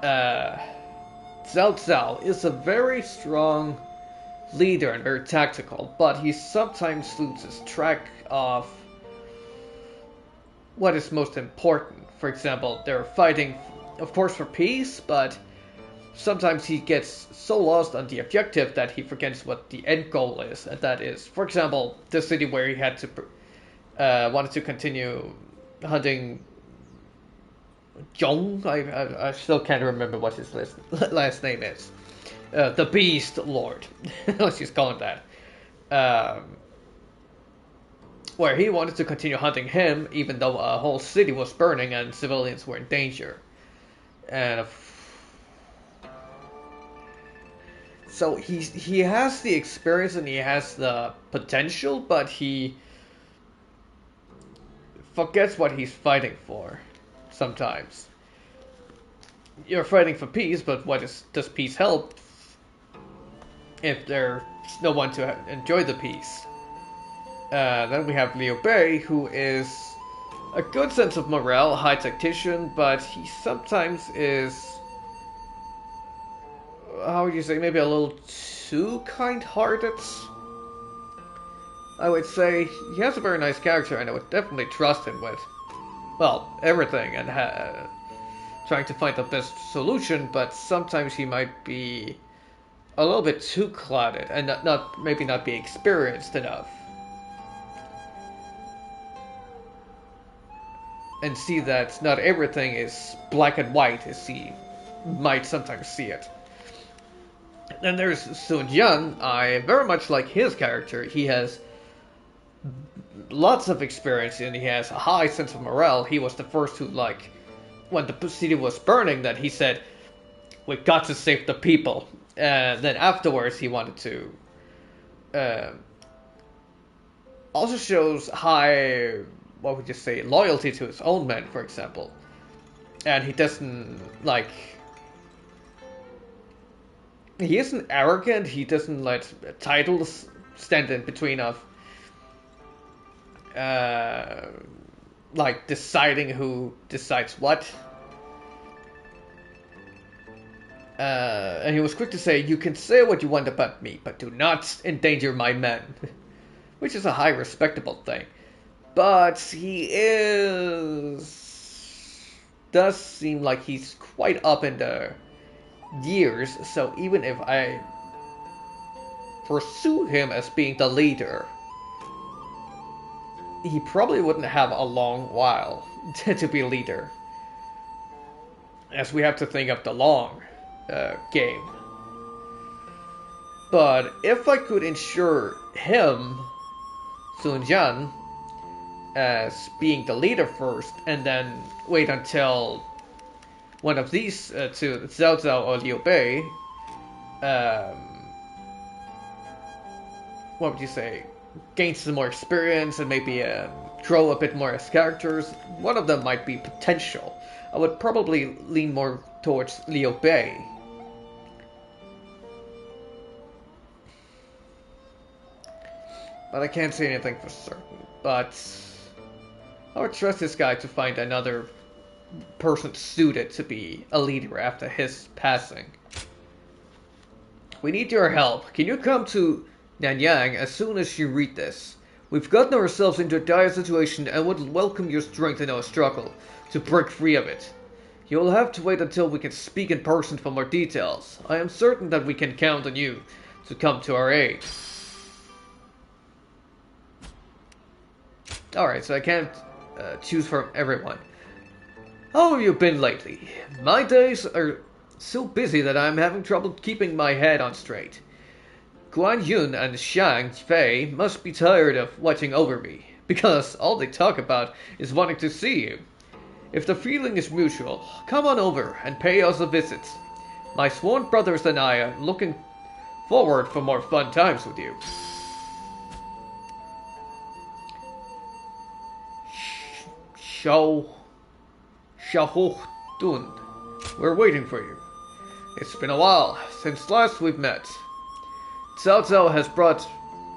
Cao Cao is a very strong leader and very tactical, but he sometimes loses track of what is most important. For example, they're fighting, of course, for peace, but sometimes he gets so lost on the objective that he forgets what the end goal is, and that is, for example, the city where he had to wanted to continue hunting Zhong. I still can't remember what his last name is. The Beast Lord. Let's just call him that. Where he wanted to continue hunting him, even though a whole city was burning and civilians were in danger. And so he has the experience and he has the potential, but he forgets what he's fighting for. Sometimes you're fighting for peace, but does peace help if there's no one to enjoy the peace? Then we have Liu Bei, who is a good sense of morale, high tactician, but he sometimes is, how would you say, maybe a little too kind-hearted. I would say he has a very nice character, and I would definitely trust him with, well, everything, and trying to find the best solution, but sometimes he might be a little bit too clouded, and maybe not be experienced enough. And see that not everything is black and white as he might sometimes see it. Then there's Sun Jian. I very much like his character. He has lots of experience and he has a high sense of morale. He was the first who, like, when the city was burning, that he said, "We got to save the people." And then afterwards he wanted to also shows high, what would you say, loyalty to his own men, for example. And he doesn't, like, he isn't arrogant, he doesn't let titles stand in between of like deciding who decides what. And he was quick to say, "You can say what you want about me, but do not endanger my men." Which is a high respectable thing. But he does seem like he's quite up in the years, so even if I pursue him as being the leader, he probably wouldn't have a long while to be leader, as we have to think of the long game. But if I could ensure him, Sun Jian, as being the leader first, and then wait until one of these two, Cao Cao or Liu Bei, what would you say, gains some more experience and maybe grow a bit more as characters, one of them might be potential. I would probably lean more towards Liu Bei. But I can't say anything for certain. But I would trust this guy to find another person suited to be a leader after his passing. We need your help. Can you come to Nanyang as soon as you read this? We've gotten ourselves into a dire situation and would welcome your strength in our struggle to break free of it. You'll have to wait until we can speak in person for more details. I am certain that we can count on you to come to our aid. Alright, so I can't choose from everyone. How have you been lately? My days are so busy that I'm having trouble keeping my head on straight. Guan Yun and Shang Fei must be tired of watching over me, because all they talk about is wanting to see you. If the feeling is mutual, come on over and pay us a visit. My sworn brothers and I are looking forward for more fun times with you. Xiao Dun, we're waiting for you. It's been a while since last we've met. Cao Cao has brought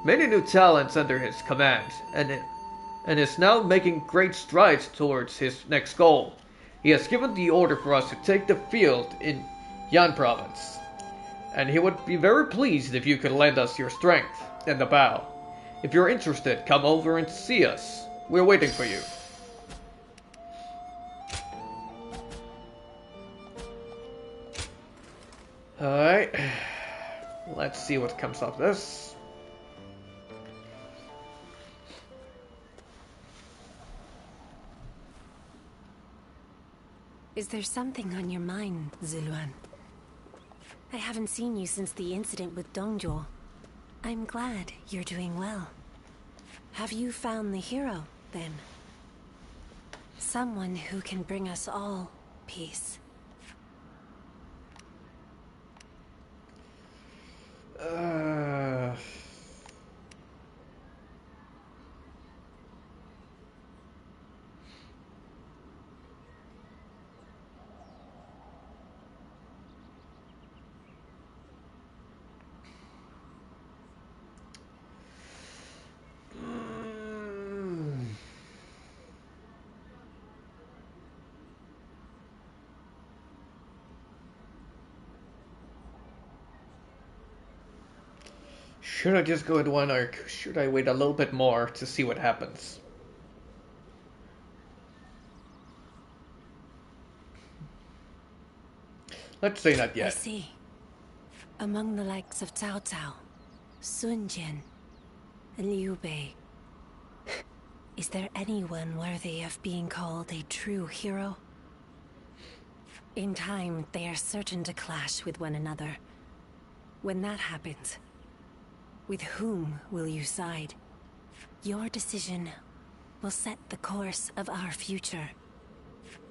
many new talents under his command, and is now making great strides towards his next goal. He has given the order for us to take the field in Yan province, and he would be very pleased if you could lend us your strength in the battle. If you're interested, come over and see us. We're waiting for you. Alright, let's see what comes of this. Is there something on your mind, Ziluan? I haven't seen you since the incident with Dongzhuo. I'm glad you're doing well. Have you found the hero, then? Someone who can bring us all peace. Should I just go into one arc? Should I wait a little bit more to see what happens? Let's say not yet. I see. Among the likes of Cao Cao, Sun Jian, and Liu Bei, is there anyone worthy of being called a true hero? In time, they are certain to clash with one another. When that happens, with whom will you side? Your decision will set the course of our future.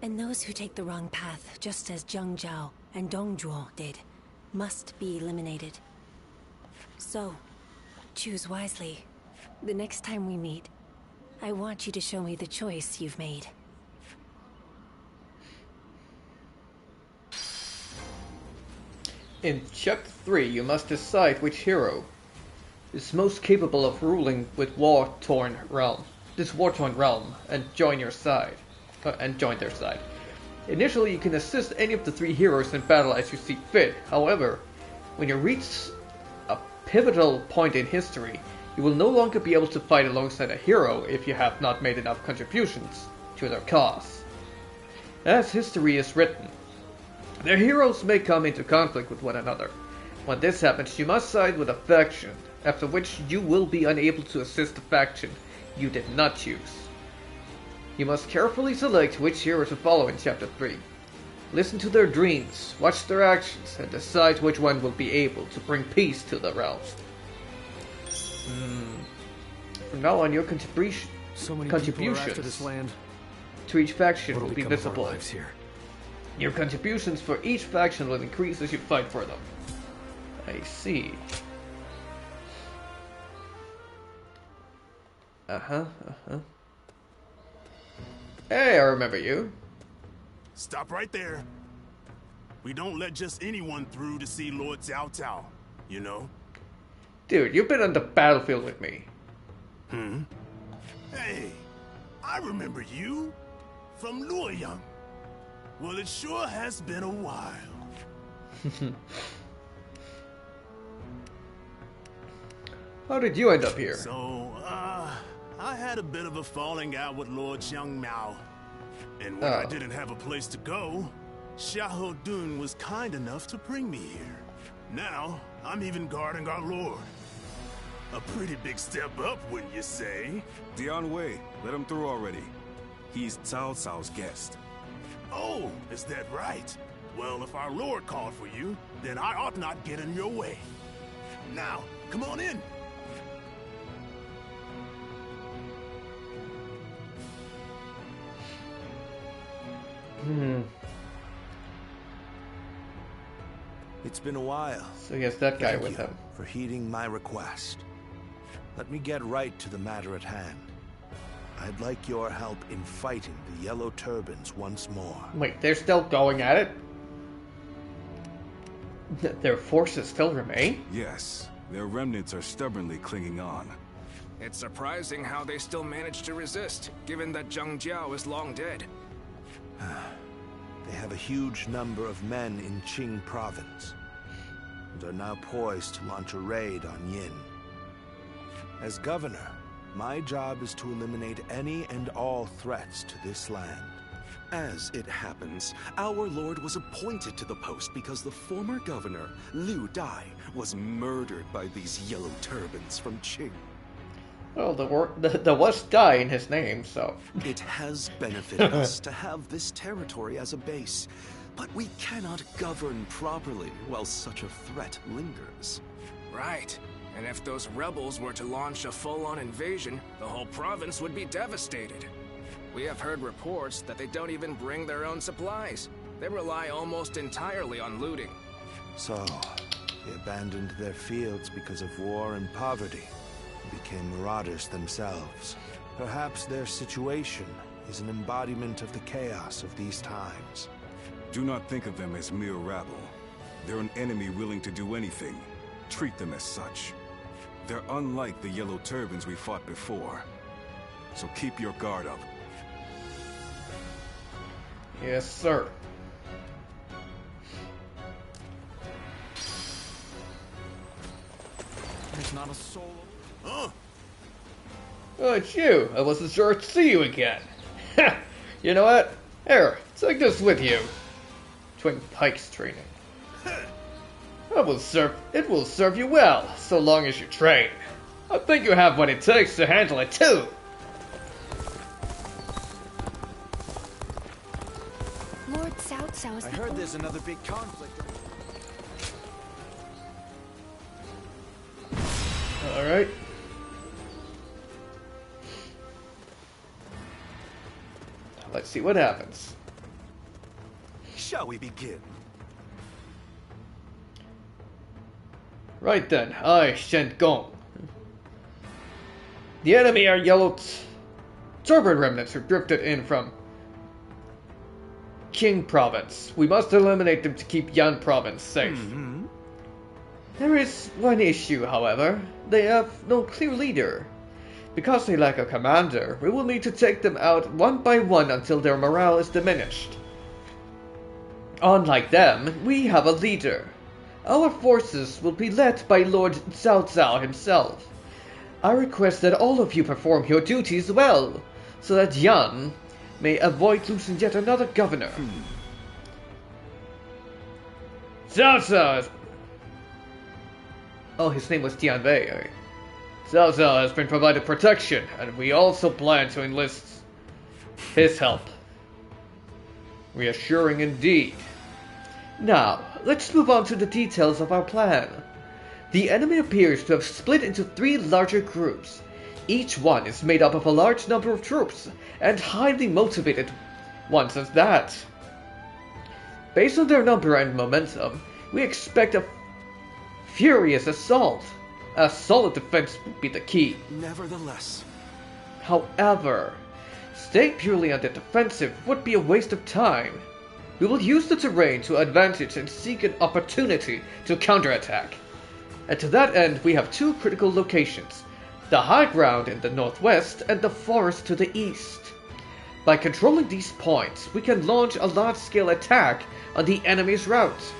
And those who take the wrong path, just as Zhang Zhao and Dongzhuo did, must be eliminated. So, choose wisely. The next time we meet, I want you to show me the choice you've made. In Chapter 3, you must decide which hero is most capable of ruling with this war-torn realm, and join their side. Initially, you can assist any of the three heroes in battle as you see fit. However, when you reach a pivotal point in history, you will no longer be able to fight alongside a hero if you have not made enough contributions to their cause. As history is written, their heroes may come into conflict with one another. When this happens, you must side with a faction, after which you will be unable to assist the faction you did not choose. You must carefully select which hero to follow in Chapter 3. Listen to their dreams, watch their actions, and decide which one will be able to bring peace to the realms. From now on, your contributions this land. to each faction will be become of our visible. lives here? Your contributions for each faction will increase as you fight for them. I see. Hey, I remember you. Stop right there. We don't let just anyone through to see Lord Cao Cao, you know? Dude, you've been on the battlefield with me. Hey, I remember you. From Luoyang. Well, it sure has been a while. How did you end up here? So, I had a bit of a falling out with Lord Xiang Mao. And when I didn't have a place to go, Xiahou Dun was kind enough to bring me here. Now, I'm even guarding our lord. A pretty big step up, wouldn't you say? Dian Wei, let him through already. He's Cao Cao's guest. Oh, is that right? Well, if our lord called for you, then I ought not get in your way. Now, come on in. It's been a while. So he has that guy Thank with you him. for heeding my request. Let me get right to the matter at hand. I'd like your help in fighting the Yellow Turbans once more. Wait, they're still going at it? Their forces still remain? Yes, their remnants are stubbornly clinging on. It's surprising how they still manage to resist, given that Zhang Jiao is long dead. They have a huge number of men in Qing province, and are now poised to launch a raid on Yin. As governor, my job is to eliminate any and all threats to this land. As it happens, our lord was appointed to the post because the former governor, Liu Dai, was murdered by these yellow turbans from Qing. Well, there was Dai in his name, so... It has benefited us to have this territory as a base, but we cannot govern properly while such a threat lingers. Right. And if those rebels were to launch a full-on invasion, the whole province would be devastated. We have heard reports that they don't even bring their own supplies. They rely almost entirely on looting. So, they abandoned their fields because of war and poverty, and became marauders themselves. Perhaps their situation is an embodiment of the chaos of these times. Do not think of them as mere rabble. They're an enemy willing to do anything. Treat them as such. They're unlike the yellow turbans we fought before. So keep your guard up. Yes, sir. There's not a soul. Huh? Oh, it's you. I wasn't sure to see you again. You know what? Here, take this with you. Twin Pikes training. It will serve you well, so long as you train. I think you have what it takes to handle it too. Lord Cao Cao is I heard there's another big conflict. Alright. Let's see what happens. Shall we begin? Right then, I, Shen Gong. The enemy are yellow turban remnants who drifted in from Qing province. We must eliminate them to keep Yan province safe. There is one issue, however. They have no clear leader. Because they lack a commander, we will need to take them out one by one until their morale is diminished. Unlike them, we have a leader. Our forces will be led by Lord Cao Cao himself. I request that all of you perform your duties well, so that Yan may avoid losing yet another governor. Cao Cao! Oh, his name was Tianwei. Right? Cao Cao has been provided protection, and we also plan to enlist his help. Reassuring indeed. Now, let's move on to the details of our plan. The enemy appears to have split into 3 larger groups. Each one is made up of a large number of troops, and highly motivated ones at that. Based on their number and momentum, we expect a furious assault. A solid defense would be the key. Nevertheless. However, staying purely on the defensive would be a waste of time. We will use the terrain to advantage and seek an opportunity to counterattack. And to that end, we have 2 critical locations. The high ground in the northwest and the forest to the east. By controlling these points, we can launch a large-scale attack on the enemy's route.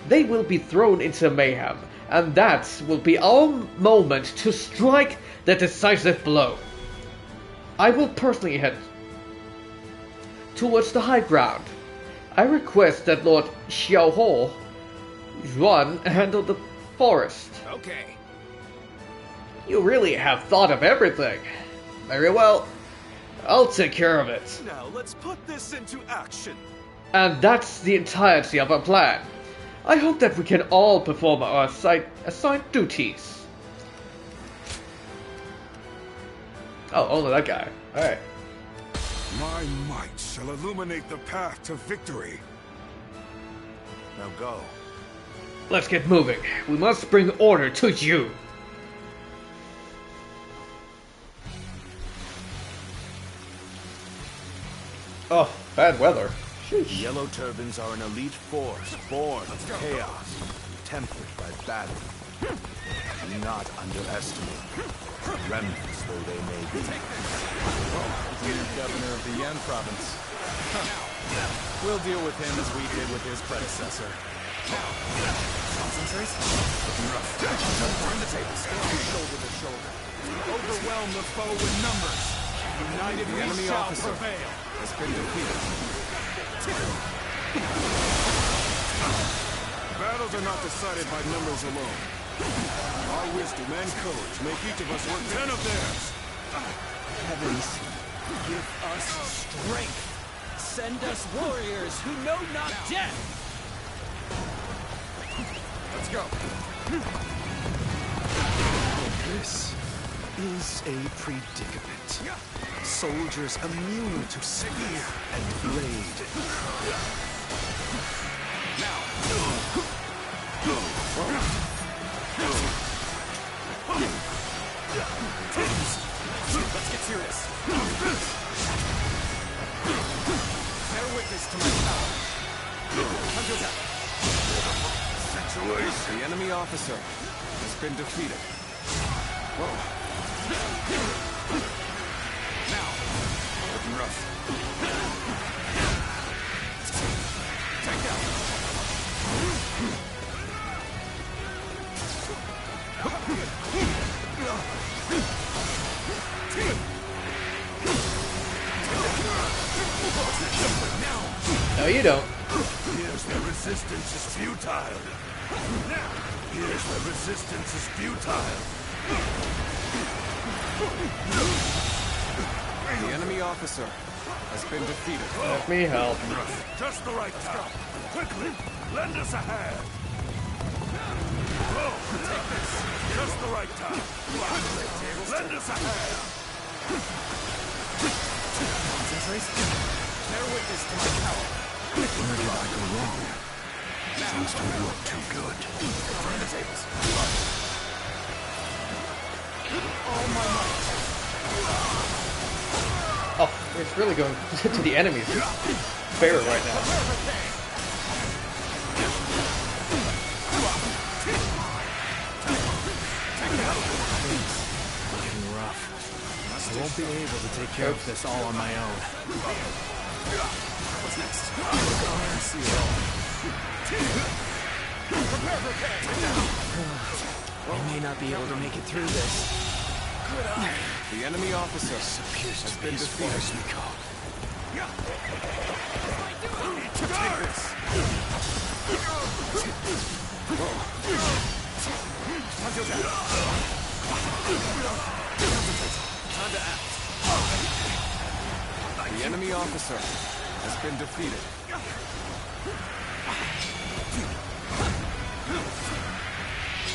They will be thrown into mayhem, and that will be our moment to strike the decisive blow. I will personally head towards the high ground. I request that Lord Xiaoho Yuan handle the forest. Okay. You really have thought of everything. Very well. I'll take care of it. Now let's put this into action. And that's the entirety of our plan. I hope that we can all perform our assigned duties. Oh, only that guy. Alright. My might shall illuminate the path to victory. Now go. Let's get moving. We must bring order to you. Oh, bad weather. The Yellow Turbans are an elite force, born of chaos, tempered by battle. Do not underestimate them, remnants though they may be. The new governor of the Yan province. We'll deal with him as we did with his predecessor. Concentrate. Turn the tables. Shoulder to shoulder. Overwhelm the foe with numbers. United we shall prevail. Has been defeated. Battles are not decided by numbers alone. Our wisdom and courage make each of us worth 10 of theirs. Heavens, give us strength. Send us warriors who know not death. Let's go. This is a predicament. Soldiers immune to spear and blade. Now. Let's get serious. Bear witness to my power. The enemy officer has been defeated. Now, looking rough. Take down. No, you don't. Here's the resistance is futile. Here's the resistance is futile. The enemy officer has been defeated. Let me help. Just the right time. Quickly, lend us a hand. Oh, take this. Just the right time. Quickly, lend us a hand. Concentrate. Bear witness to my power. Where did I go wrong? Things don't look too good. Turn the tables. All my might. Oh, it's really going to the enemy's favor right now. Getting rough. I won't be able to take care of this all on my own. What's next? I may not be able to make it through this. The enemy officer appears has to been be as far defeated. as we go. Take this. Time to act. The enemy officer has been defeated.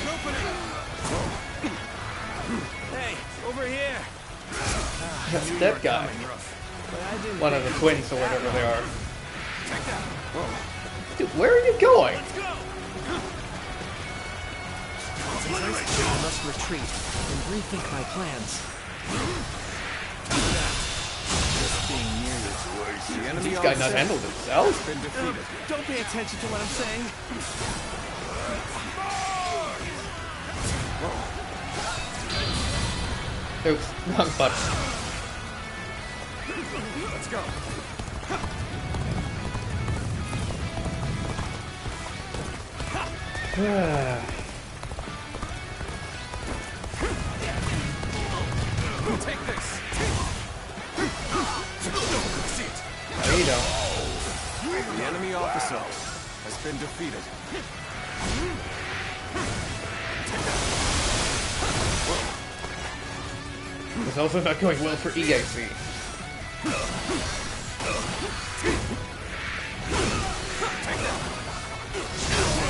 An opening. Hey, over here. That's that guy. One of the twins or whatever they are. Take that. Dude, where are you going? Let's go. I must retreat and rethink my plans. Just being near you. The enemy This guy not officer handled himself? has been defeated. Don't pay attention to what I'm saying. Oops, wrong button. Let's go. Take this. See it. No, you don't. The enemy officer has been defeated. It's also not going well for EAC.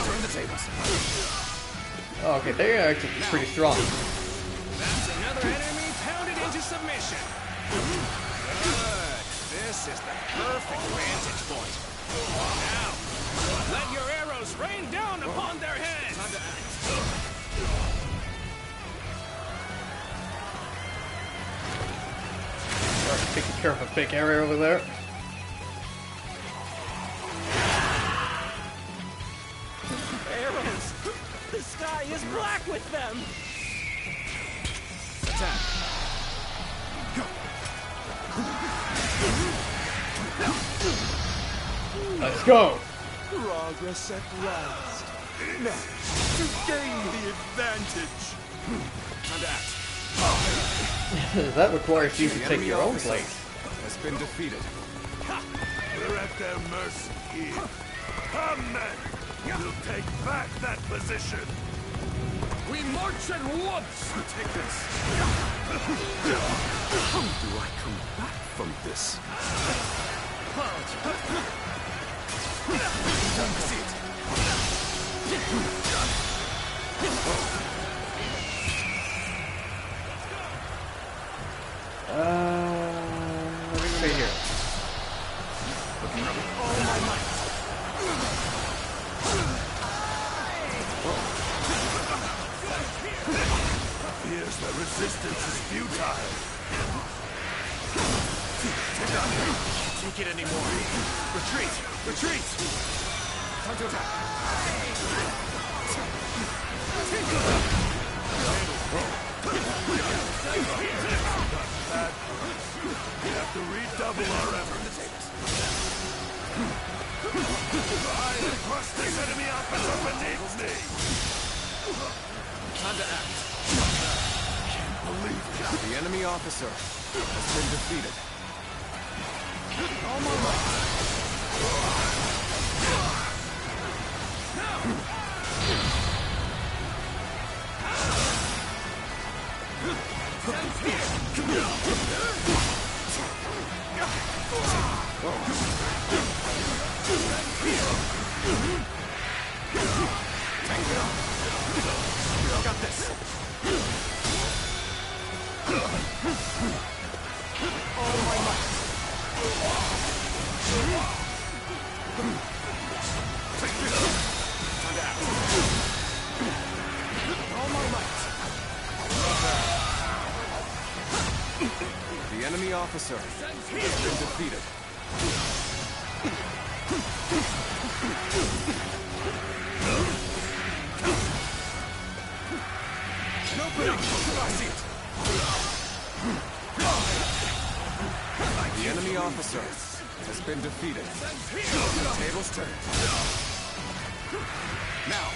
Turn the tables. Oh, okay, they're actually pretty strong. That's another enemy pounded into submission. Good. This is the perfect vantage point. Now, let your arrows rain down upon their heads. Time to act. Taking care of a big area over there. back with them! Attack! Let's go! Progress at last. Now, to gain the advantage. Time to act. That requires you to take your own place. Has been defeated. We're at their mercy here. Come, men! We'll take back that position! We march at once! Take this. How do I come back from this? See it. Let me see here. All my might. Appears the resistance is futile. Can't take it anymore. Retreat! Retreat! Time to attack. We have to redouble our efforts. I have crushed this enemy officer beneath me! Time to act. Can't believe it. The enemy officer has been defeated. All my might. Got this. All my might. Take this. Time to act. All my might. The enemy officer has been defeated. No opening! I see it! The enemy officer has been defeated. The tables turned. Now!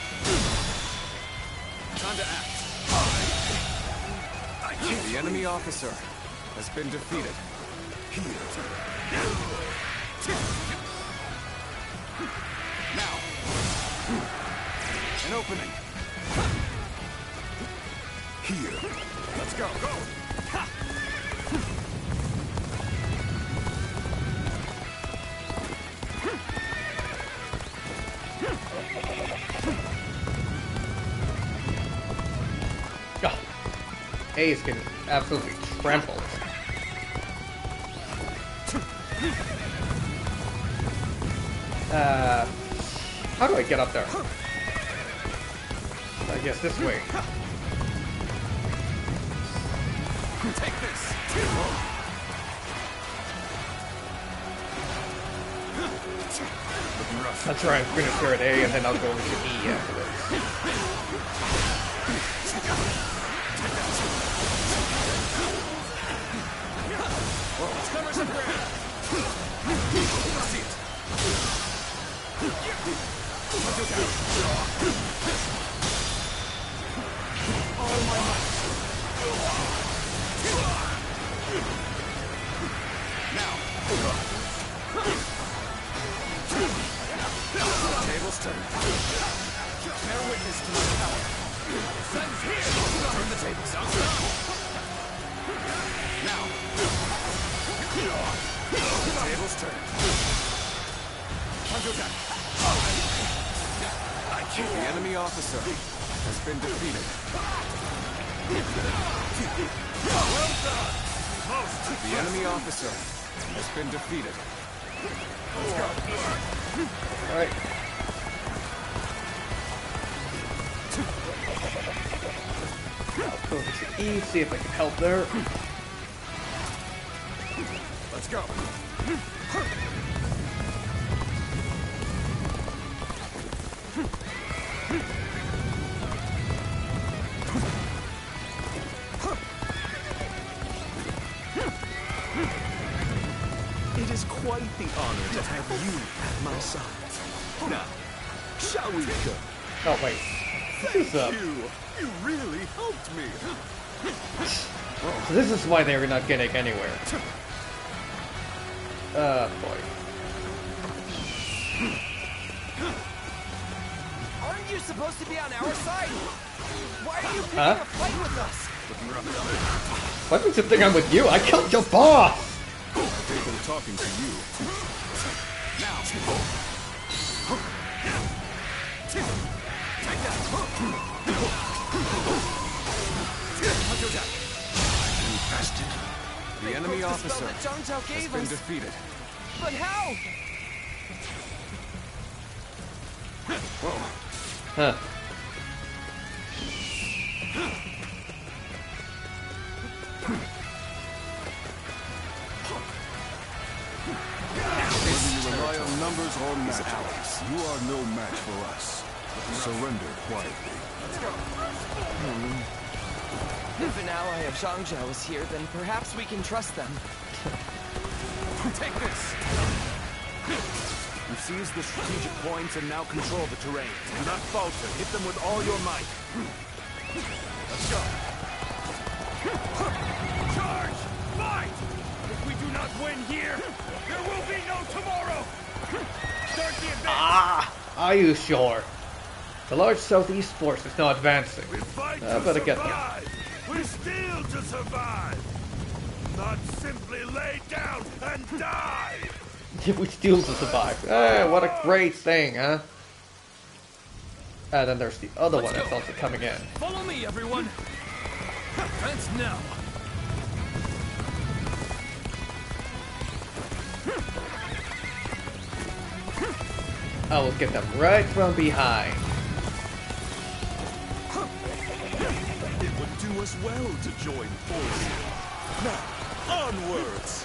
Time to act. The enemy officer has been defeated. Now! An opening! Here. Let's go. Go. Ha. God. A is getting absolutely trampled. How do I get up there? I guess this way. Take this. I'll try and finish here at A, and then I'll go to E afterwards. Let's cover some ground. See it. All my might. Now. Tables turn. Bear witness to my power. Sun's here. Turn the tables. Now. Tables turn. Time to attack. The enemy officer has been defeated. Well done. The enemy officer has been defeated. Let's go. All right. I'll go to E, see if I can help there. Let's go. quite the honor to have you at my side. Now, shall we go? Oh wait. Thank you. You really helped me. So this is why they're not getting anywhere. Boy. Aren't you supposed to be on our side? Why are you picking a fight with us? What makes you think I'm with you? I killed your boss! People talking to you. Now. Take that. You bastard. The enemy officer has been defeated. But how? Whoa. Huh. Whether you rely on numbers or magic, you are no match for us. Surrender quietly. Let's go. If an ally of Zhangzhou is here, then perhaps we can trust them. Take this. You seize the strategic points and now control the terrain. Do not falter. Hit them with all your might. Let's go. Charge! Fight! If we do not win here, there will be no tomorrow! Start the advance! Ah! Are you sure? The large southeast force is now advancing. I better get here. We steal to survive! Not simply lay down and die! If we steal to survive. What a great thing, huh? And then there's the other one that's also coming in. Follow me, everyone. Advance now. I will get them right from behind. It would do us well to join forces. Now, onwards.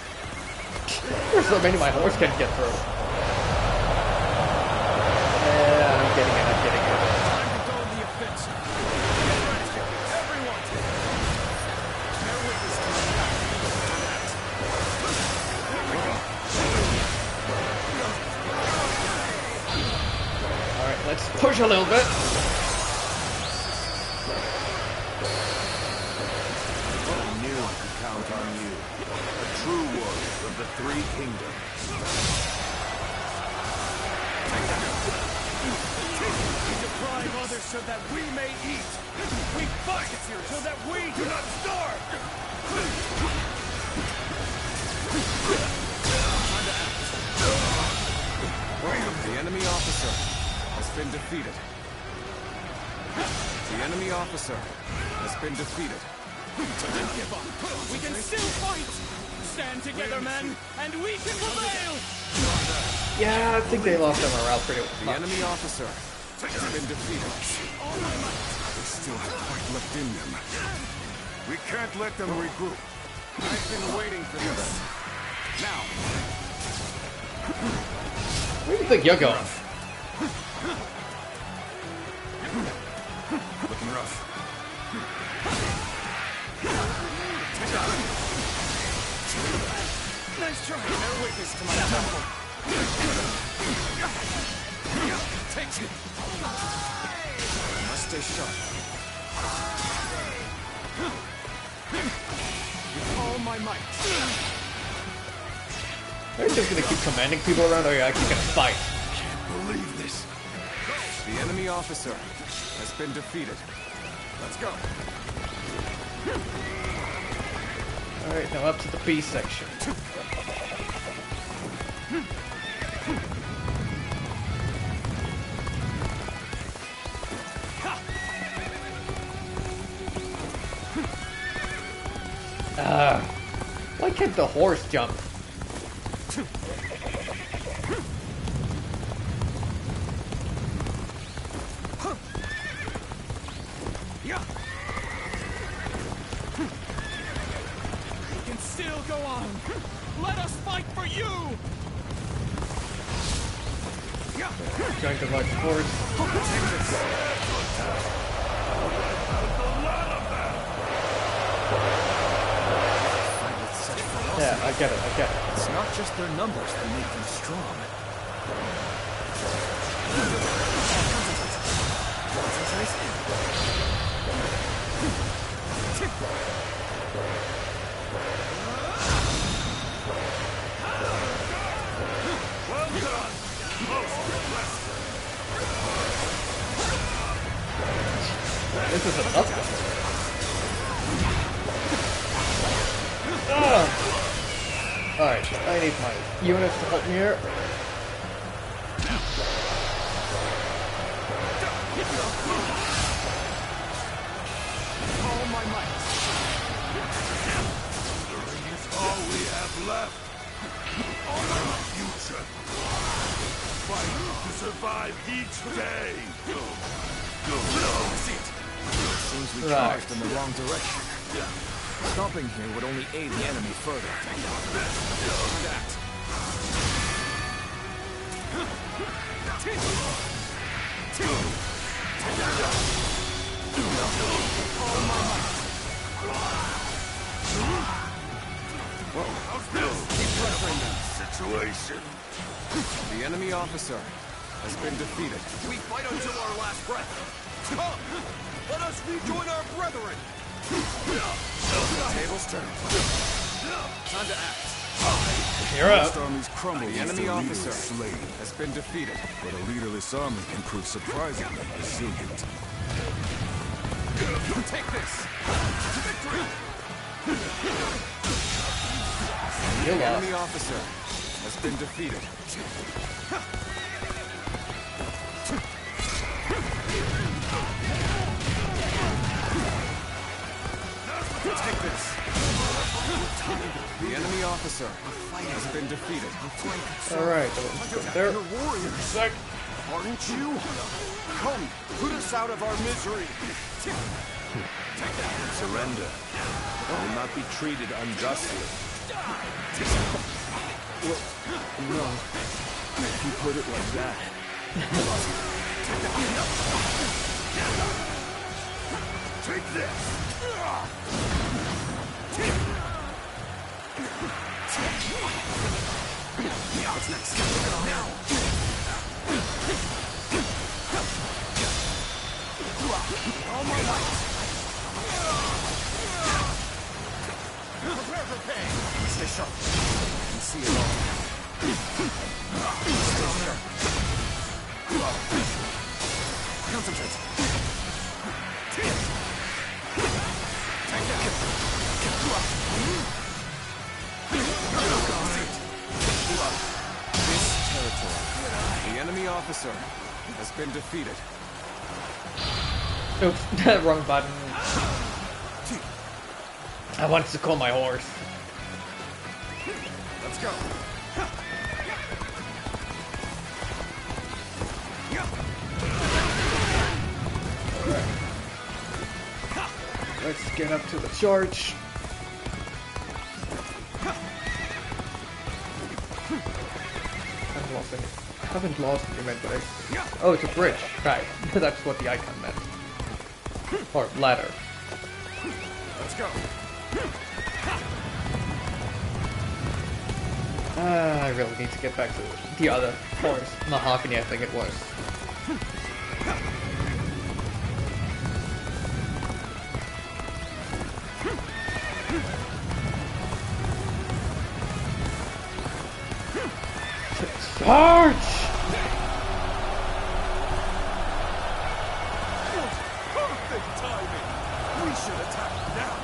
There's so many my horse can't get through. Yeah, I'm getting it, I'm getting it. Time to go on the offensive. Everyone! Bear witness to Alright, let's push a little bit. I knew I could count on you. A true warrior of the Three Kingdoms. We deprive others so that we may eat. We fight so that we do not starve. The enemy officer has been defeated. The enemy officer has been defeated. Don't give up. We can still fight. Stand together, men, and we can prevail. Yeah, I think they lost their morale pretty The much. enemy officer has been defeated. They still have quite left in them. We can't let them regroup. I've been waiting for this. Now. Where do you think you're going? Looking rough. Nice try. Bear witness to my temple. Take it. Must stay sharp. With all my might. Are you just gonna keep commanding people around, or are you actually gonna fight? Can't believe this. The enemy officer has been defeated. Let's go. Alright, now up to the B section. Why can't the horse jump? We can still go on. Let us fight for you. Trying to large force. Yeah, I I get it. It's not just their numbers that make them strong. Well done! Most impressive. This is a tough one. Alright, I need my units to help me here. All my might. Surrendering is all we have left. All our future. Fight to survive each day. Seems we charged in the wrong direction. Stopping here would only aid the enemy further. That. Situation. The enemy officer has been defeated. We fight until our last breath. Come! Let us rejoin our brethren! Tables turned. Time to act. You're up. Most armies crumble. The enemy officer has been defeated. But a leaderless army can prove surprisingly resilient. Take this! Victory! You're The lost. enemy officer has been defeated. Take this! The enemy officer has been defeated. Alright, there. Warriors, aren't you? Come, put us out of our misery. Surrender. Will not be treated unjustly. Well, no. If you put it like that. Take this. What's next? All my might. Prepare for pain. Stay sharp. You can see it all. Stay sharp. Concentrate. Take that. This territory. The enemy officer has been defeated. Oops, wrong button. I wanted to call my horse. Let's go. Let's get up to the charge. Haven't lost the event, but oh, it's a bridge. Right, that's what the icon meant. Or ladder. Let's go. I really need to get back to the other horse. Mahogany, I think it was. Charge! Perfect timing. We should attack now.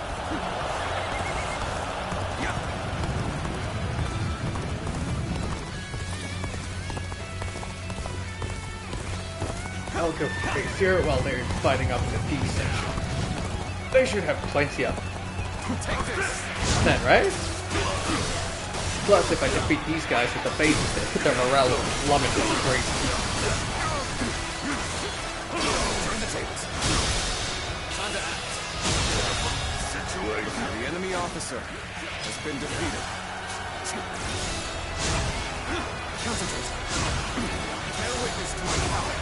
I'll go base here while they're fighting up in the peace section. They should have plenty of then, right? Plus, if I defeat these guys with the base, their morale will plummet like crazy. Turn the tables. Time to act. Situation. The enemy officer has been defeated. Concentrate. Bear witness to my power.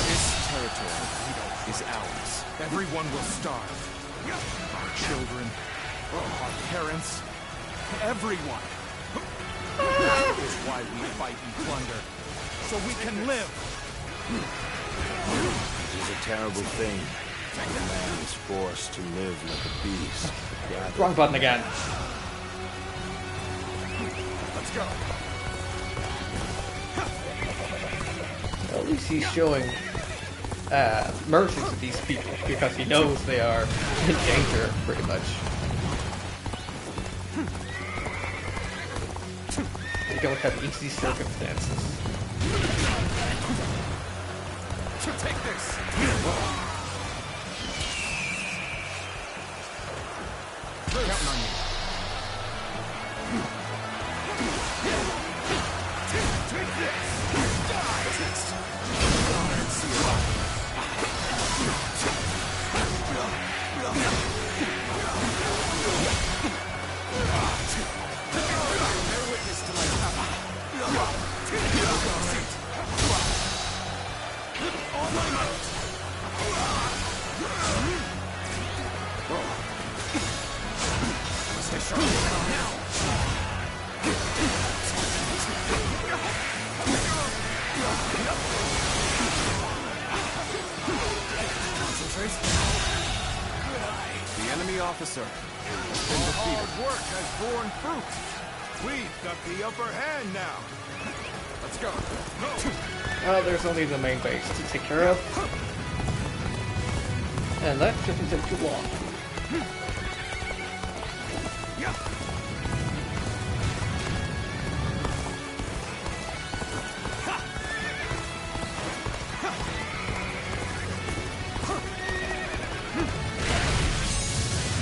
This territory is ours. Everyone will starve. Our children, Our parents, everyone. That is why we fight and plunder, so we can live. It is a terrible thing when a man is forced to live like a beast. Wrong button again. Let's go. At least he's showing mercy to these people because he knows they are in danger, pretty much. They don't have easy circumstances. Take this. Counting on you. Take this. Bear witness to my power. All my might. Stay sharp now. Concentrate. The enemy officer has been defeated. Hard work has borne fruit. We've got the upper hand now. Let's go. Well, there's only the main base to take care of. And that shouldn't take too long.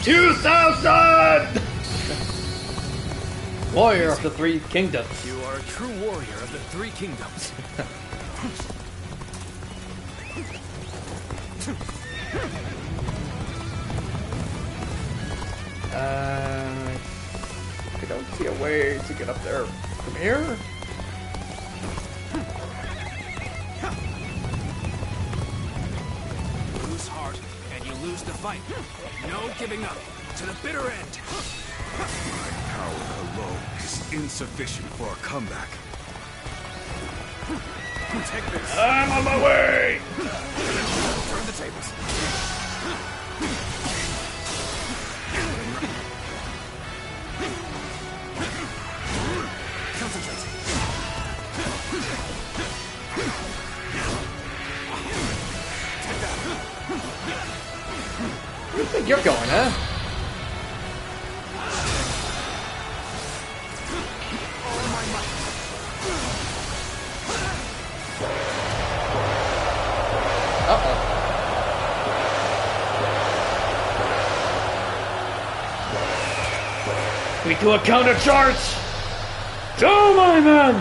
$2,000! Warrior of the Three Kingdoms. You are a true warrior of the Three Kingdoms. I don't see a way to get up there from here. Lose heart, and you lose the fight. No giving up to the bitter end. My power alone is insufficient for a comeback. Take this. I'm on my way! Turn the tables. Concentrate. Take that. Where do you think you're going, huh? Uh-oh. We do a counter charge! Go, my man!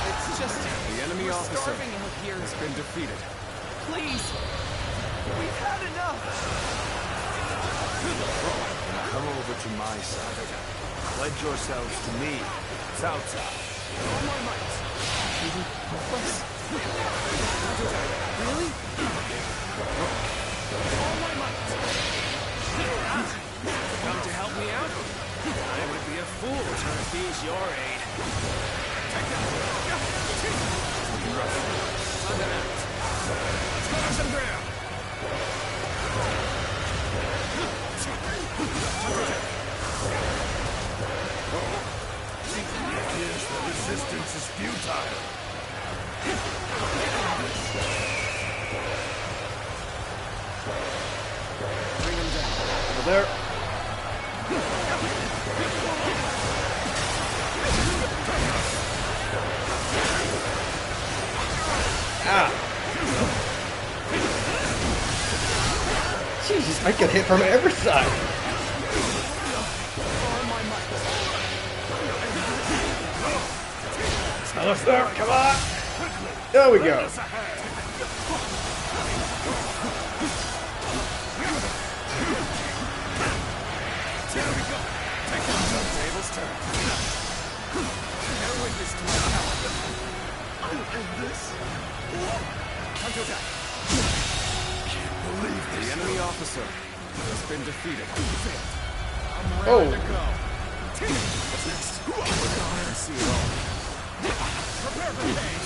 It's just the enemy officer out here has been defeated. Please! We've had enough! Come over to my side. Pledge yourselves to me, Cao Cao. All my might. Really? All my might. Come to help me out? I would be a fool to refuse your aid. Let's go to some ground. The resistance is futile. Bring him down. Over there. Ah! Jesus, I get hit from every side. Almost there, come on! There we go. Tables turn. Bear witness to my power. I'll end this. Counterattack. Can't believe this. The enemy officer has been defeated. I'm ready Oh. to go. What's next? We're gonna see it all. Prepare for pain.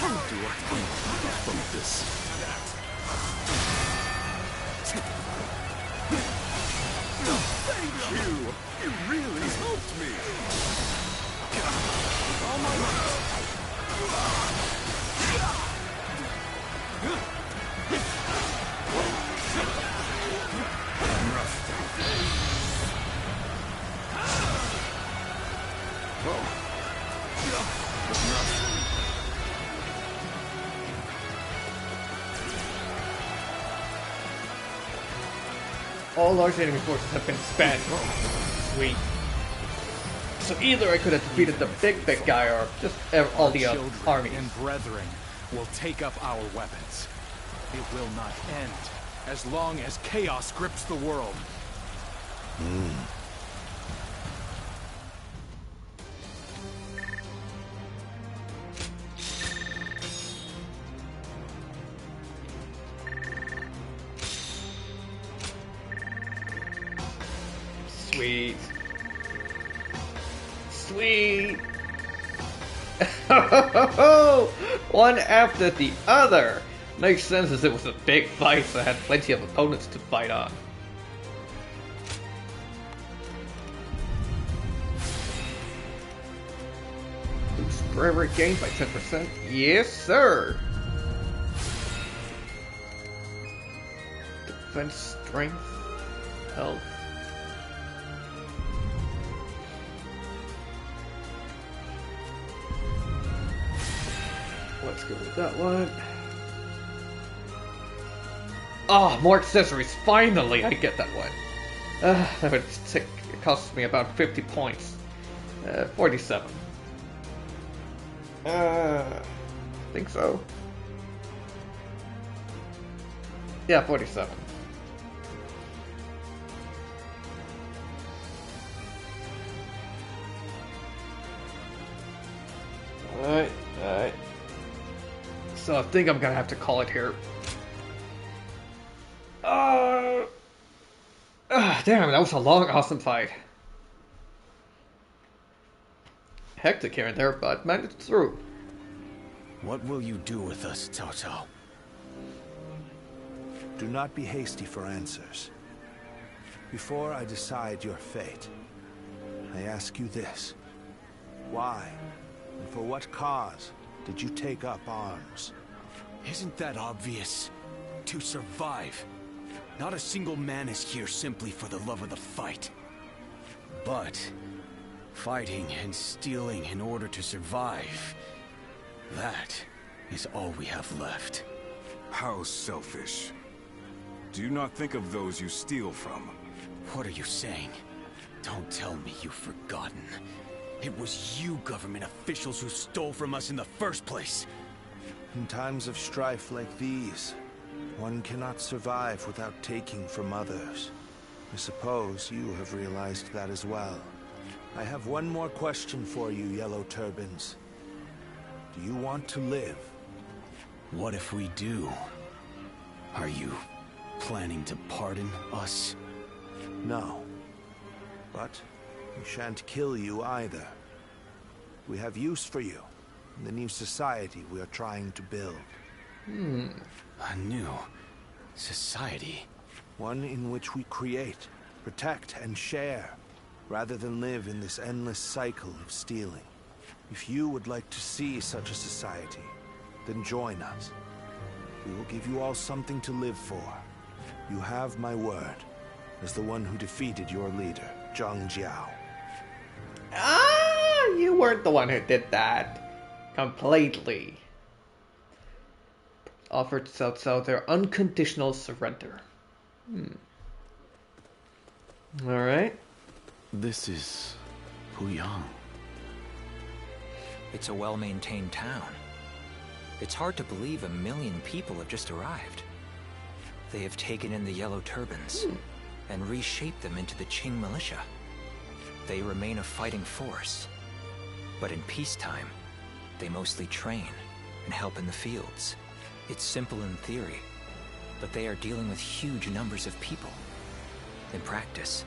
How do I come from this? Thank you. You really helped me. With all my might. All large enemy forces have been spent. Sweet. So either I could have defeated the big guy or just all the armies. And brethren will take up our weapons. It will not end as long as chaos grips the world. Sweet. Sweet. One after the other. Makes sense as it was a big fight, so I had plenty of opponents to fight on. Boost forever gained by 10%. Yes, sir. Defense, strength, health. Let's go with that one. Oh, more accessories. Finally, I get that one. That would cost me about 50 points. 47. Think so. Yeah, 47. Alright, alright. So I think I'm gonna have to call it here. Damn, that was a long, awesome fight. Hectic here and there, but managed through. What will you do with us, Cao Cao? Do not be hasty for answers. Before I decide your fate, I ask you this. Why, and for what cause, did you take up arms? Isn't that obvious? To survive. Not a single man is here simply for the love of the fight. But fighting and stealing in order to survive, that is all we have left. How selfish. Do you not think of those you steal from? What are you saying? Don't tell me you've forgotten. It was you government officials who stole from us in the first place. In times of strife like these, one cannot survive without taking from others. I suppose you have realized that as well. I have one more question for you, Yellow Turbans. Do you want to live? What if we do? Are you planning to pardon us? No. But we shan't kill you either. We have use for you in the new society we are trying to build. A new society? One in which we create, protect, and share, rather than live in this endless cycle of stealing. If you would like to see such a society, then join us. We will give you all something to live for. You have my word, as the one who defeated your leader, Zhang Jiao. Ah, you weren't the one who did that. Completely. Offered Cao Cao their unconditional surrender. Alright. This is Puyang. It's a well-maintained town. It's hard to believe 1 million people have just arrived. They have taken in the Yellow Turbans and reshaped them into the Qing militia. They remain a fighting force, but in peacetime, they mostly train and help in the fields. It's simple in theory, but they are dealing with huge numbers of people. In practice,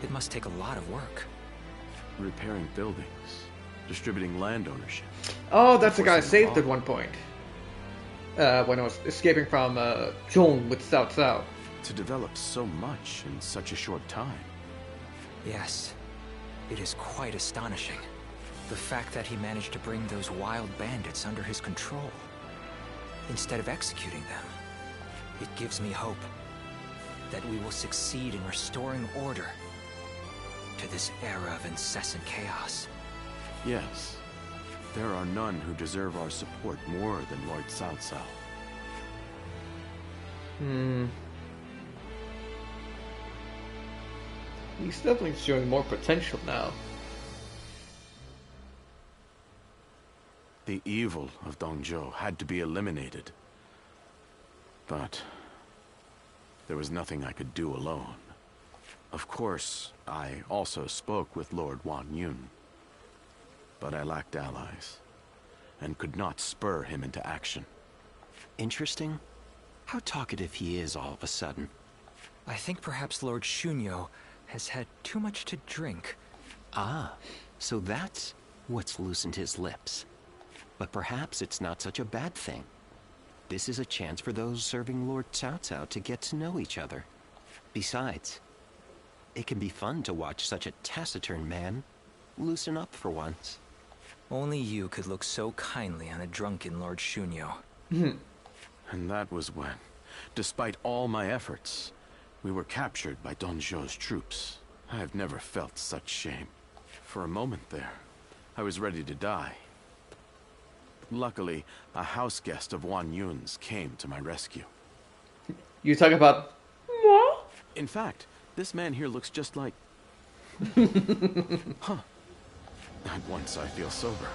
it must take a lot of work. Repairing buildings, distributing land ownership. Oh, that's the guy I saved at one point. When I was escaping from Zhong with Cao Cao. To develop so much in such a short time. Yes, it is quite astonishing. The fact that he managed to bring those wild bandits under his control, instead of executing them. It gives me hope that we will succeed in restoring order to this era of incessant chaos. Yes, there are none who deserve our support more than Lord Cao Cao. He's definitely showing more potential now. The evil of Dongzhou had to be eliminated. But there was nothing I could do alone. Of course, I also spoke with Lord Wan Yun. But I lacked allies, and could not spur him into action. Interesting. How talkative he is all of a sudden. I think perhaps Lord Shunyo has had too much to drink. Ah, so that's what's loosened his lips. But perhaps it's not such a bad thing. This is a chance for those serving Lord Cao Cao to get to know each other. Besides, it can be fun to watch such a taciturn man loosen up for once. Only you could look so kindly on a drunken Lord Shunyo. And that was when, despite all my efforts, we were captured by Dongzhou's troops. I have never felt such shame. For a moment there, I was ready to die. Luckily, a house guest of Wan Yun's came to my rescue. You talk about what? In fact, this man here looks just like... Huh. At once I feel sober.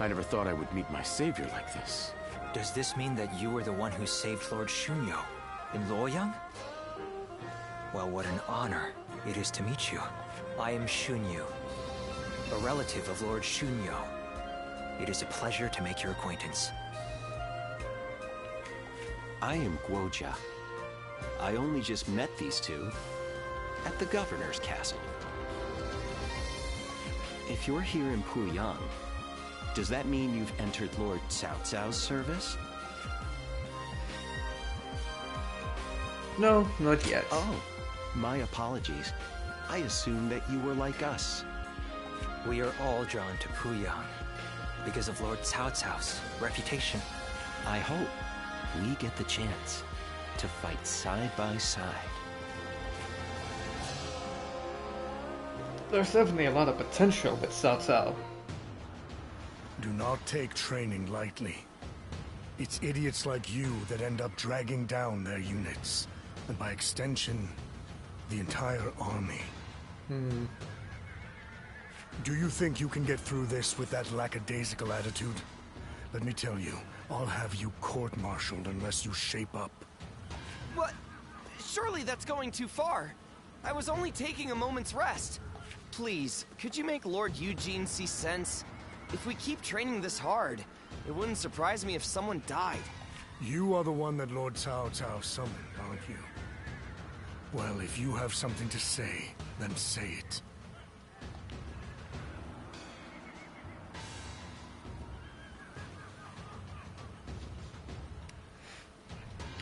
I never thought I would meet my savior like this. Does this mean that you were the one who saved Lord Shunyo in Luoyang? Well, what an honor it is to meet you. I am Shunyu, a relative of Lord Shunyo. It is a pleasure to make your acquaintance. I am Guojia. I only just met these two at the governor's castle. If you're here in Puyang, does that mean you've entered Lord Cao Cao's service? No, not yet. Oh, my apologies. I assumed that you were like us. We are all drawn to Puyang because of Lord Cao Cao's reputation. I hope we get the chance to fight side by side. There's definitely a lot of potential with Cao Cao. Do not take training lightly. It's idiots like you that end up dragging down their units, and by extension, the entire army. Do you think you can get through this with that lackadaisical attitude? Let me tell you, I'll have you court-martialed unless you shape up. What? Surely that's going too far. I was only taking a moment's rest. Please, could you make Lord Eugene see sense? If we keep training this hard, it wouldn't surprise me if someone died. You are the one that Lord Cao Cao summoned, aren't you? Well, if you have something to say, then say it.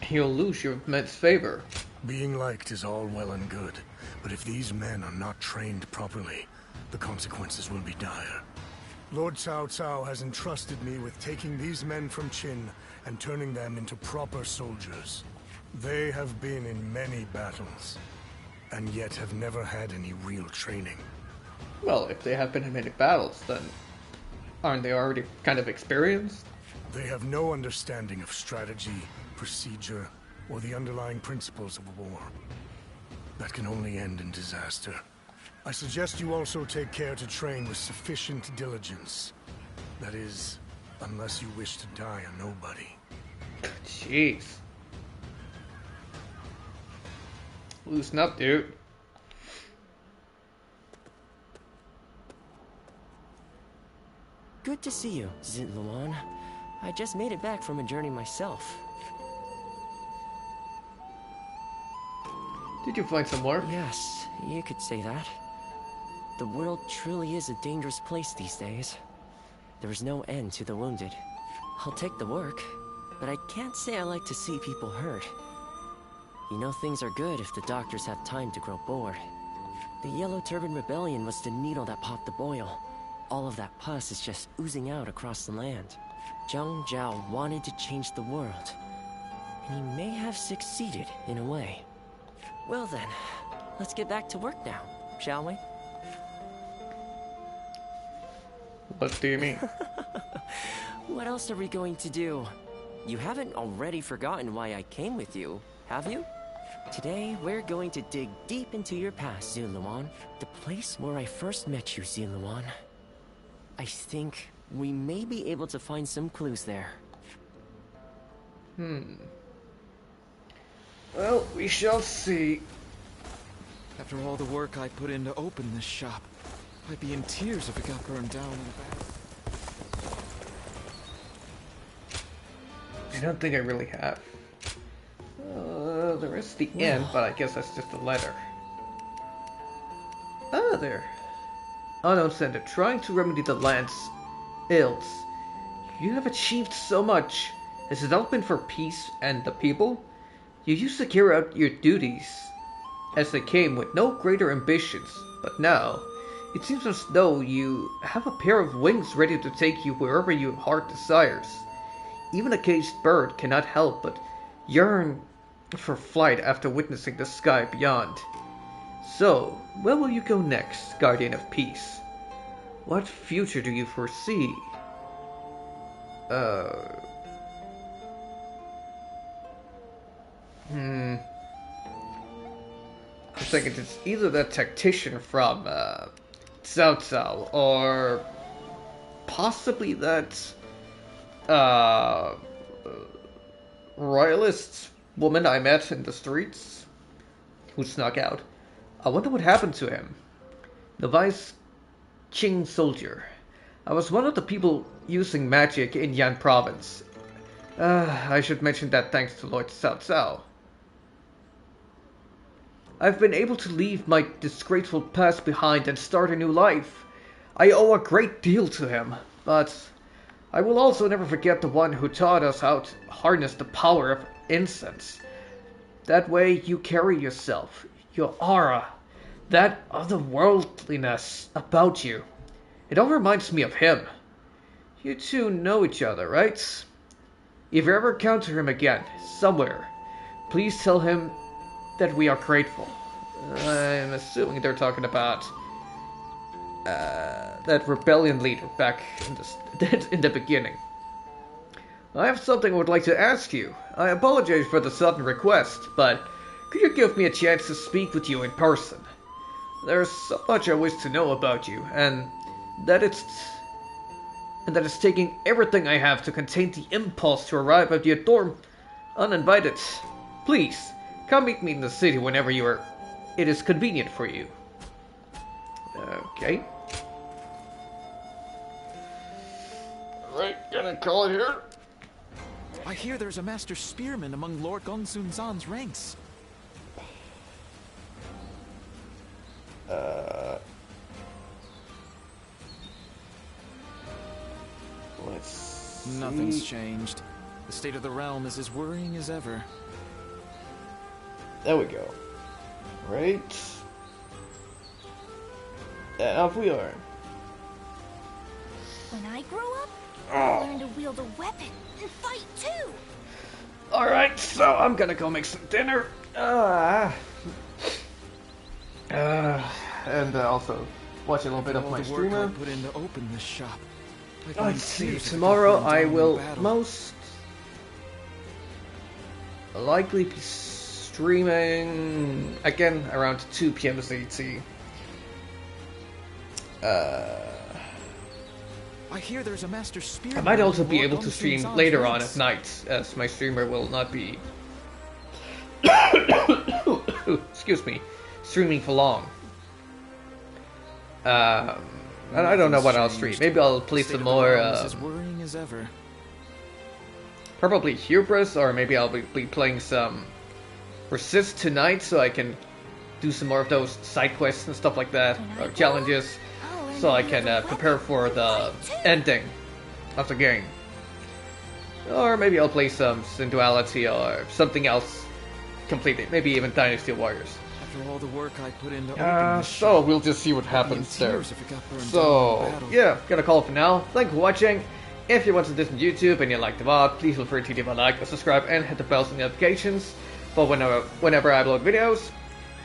You'll lose your men's favor. Being liked is all well and good, but if these men are not trained properly, the consequences will be dire. Lord Cao Cao has entrusted me with taking these men from Qin and turning them into proper soldiers. They have been in many battles, and yet have never had any real training. Well, if they have been in many battles, then aren't they already kind of experienced? They have no understanding of strategy, procedure, or the underlying principles of war. That can only end in disaster. I suggest you also take care to train with sufficient diligence. That is, unless you wish to die a nobody. Jeez. Loosen up, dude. Good to see you, Zintluan. I I just made it back from a journey myself. Did you find some work? Yes, you could say that. The world truly is a dangerous place these days. There is no end to the wounded. I'll take the work, but I can't say I like to see people hurt. You know things are good if the doctors have time to grow bored. The Yellow Turban Rebellion was the needle that popped the boil. All of that pus is just oozing out across the land. Zhang Zhao wanted to change the world, and he may have succeeded in a way. Well then, let's get back to work now, shall we? What do you mean? What else are we going to do? You haven't already forgotten why I came with you, have you? Today, we're going to dig deep into your past, Zunluan. The place where I first met you, Zunluan. I think we may be able to find some clues there. Well, we shall see. After all the work I put in to open this shop, I'd be in tears if it got burned down in the back. I don't think I really have. There is the end, but I guess that's just a letter. Ah, there. Unknown sender, trying to remedy the land's ills. You have achieved so much. Has it all been for peace and the people? You used to carry out your duties as they came with no greater ambitions, but now it seems as though you have a pair of wings ready to take you wherever your heart desires. Even a caged bird cannot help but yearn for flight after witnessing the sky beyond. So, where will you go next, Guardian of Peace? What future do you foresee? I'm thinking it's either that tactician from Cao Cao or possibly that royalist woman I met in the streets who snuck out. I wonder what happened to him. Novice Qing soldier. I was one of the people using magic in Yan province. I should mention that thanks to Lord Cao Cao. I've been able to leave my disgraceful past behind and start a new life. I owe a great deal to him, but I will also never forget the one who taught us how to harness the power of incense. That way you carry yourself, your aura, that otherworldliness about you. It all reminds me of him. You two know each other, right? If you ever encounter him again, somewhere, please tell him that we are grateful. I'm assuming they're talking about that rebellion leader back in the beginning. I have something I would like to ask you. I apologize for the sudden request, but could you give me a chance to speak with you in person? There's so much I wish to know about you, and that it's taking everything I have to contain the impulse to arrive at your dorm uninvited. Please, come meet me in the city whenever it is convenient for you. Okay. Alright, gonna call it here. I hear there's a master spearman among Lord Gongsun Zan's ranks. Let's see. Nothing's changed. The state of the realm is as worrying as ever. There we go. Right. And off we are. When I grow up, I'll learn to wield a weapon and fight too. Alright, so I'm gonna go make some dinner. And also watch a little bit of my streamer. Put in to open this shop. Let's see, tomorrow I will most likely be streaming again around 2 p.m. CET. I hear there's a master spearman. I might also be able to stream later on at night, as my streamer will not be excuse me, streaming for long. And I don't know what I'll stream. Maybe I'll play some more as worrying as ever. probably Hubris, or maybe I'll be playing some Resist tonight, so I can do some more of those side quests and stuff like that, or challenges, so I can prepare for the ending of the game. Or maybe I'll play some Duality or something else completely, maybe even Dynasty Warriors. After all the work I put into so we'll just see what happens there. So yeah, gonna call it for now. Thank you for watching. If you're watching this on YouTube and you like the VOD, please feel free to leave a like, a subscribe, and hit the bells and notifications for whenever I upload videos.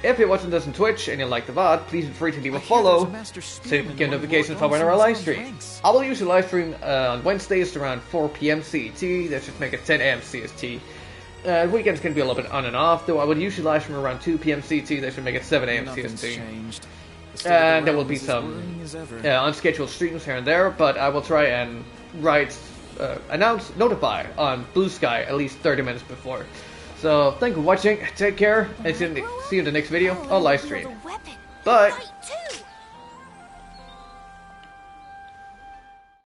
If you're watching this on Twitch and you like the VOD, please feel free to leave a follow so you can get notifications for whenever I live stream. I will usually live stream on Wednesdays around 4 PM CET, that should make it 10 AM CST. Weekends can be a little bit on and off, though I would usually live stream around 2 PM CT, that should make it 7 AM CST. And there will be some unscheduled streams here and there, but I will try and notify on Blue Sky at least 30 minutes before. So, thank you for watching, take care, and see you in the next video or live stream. Bye!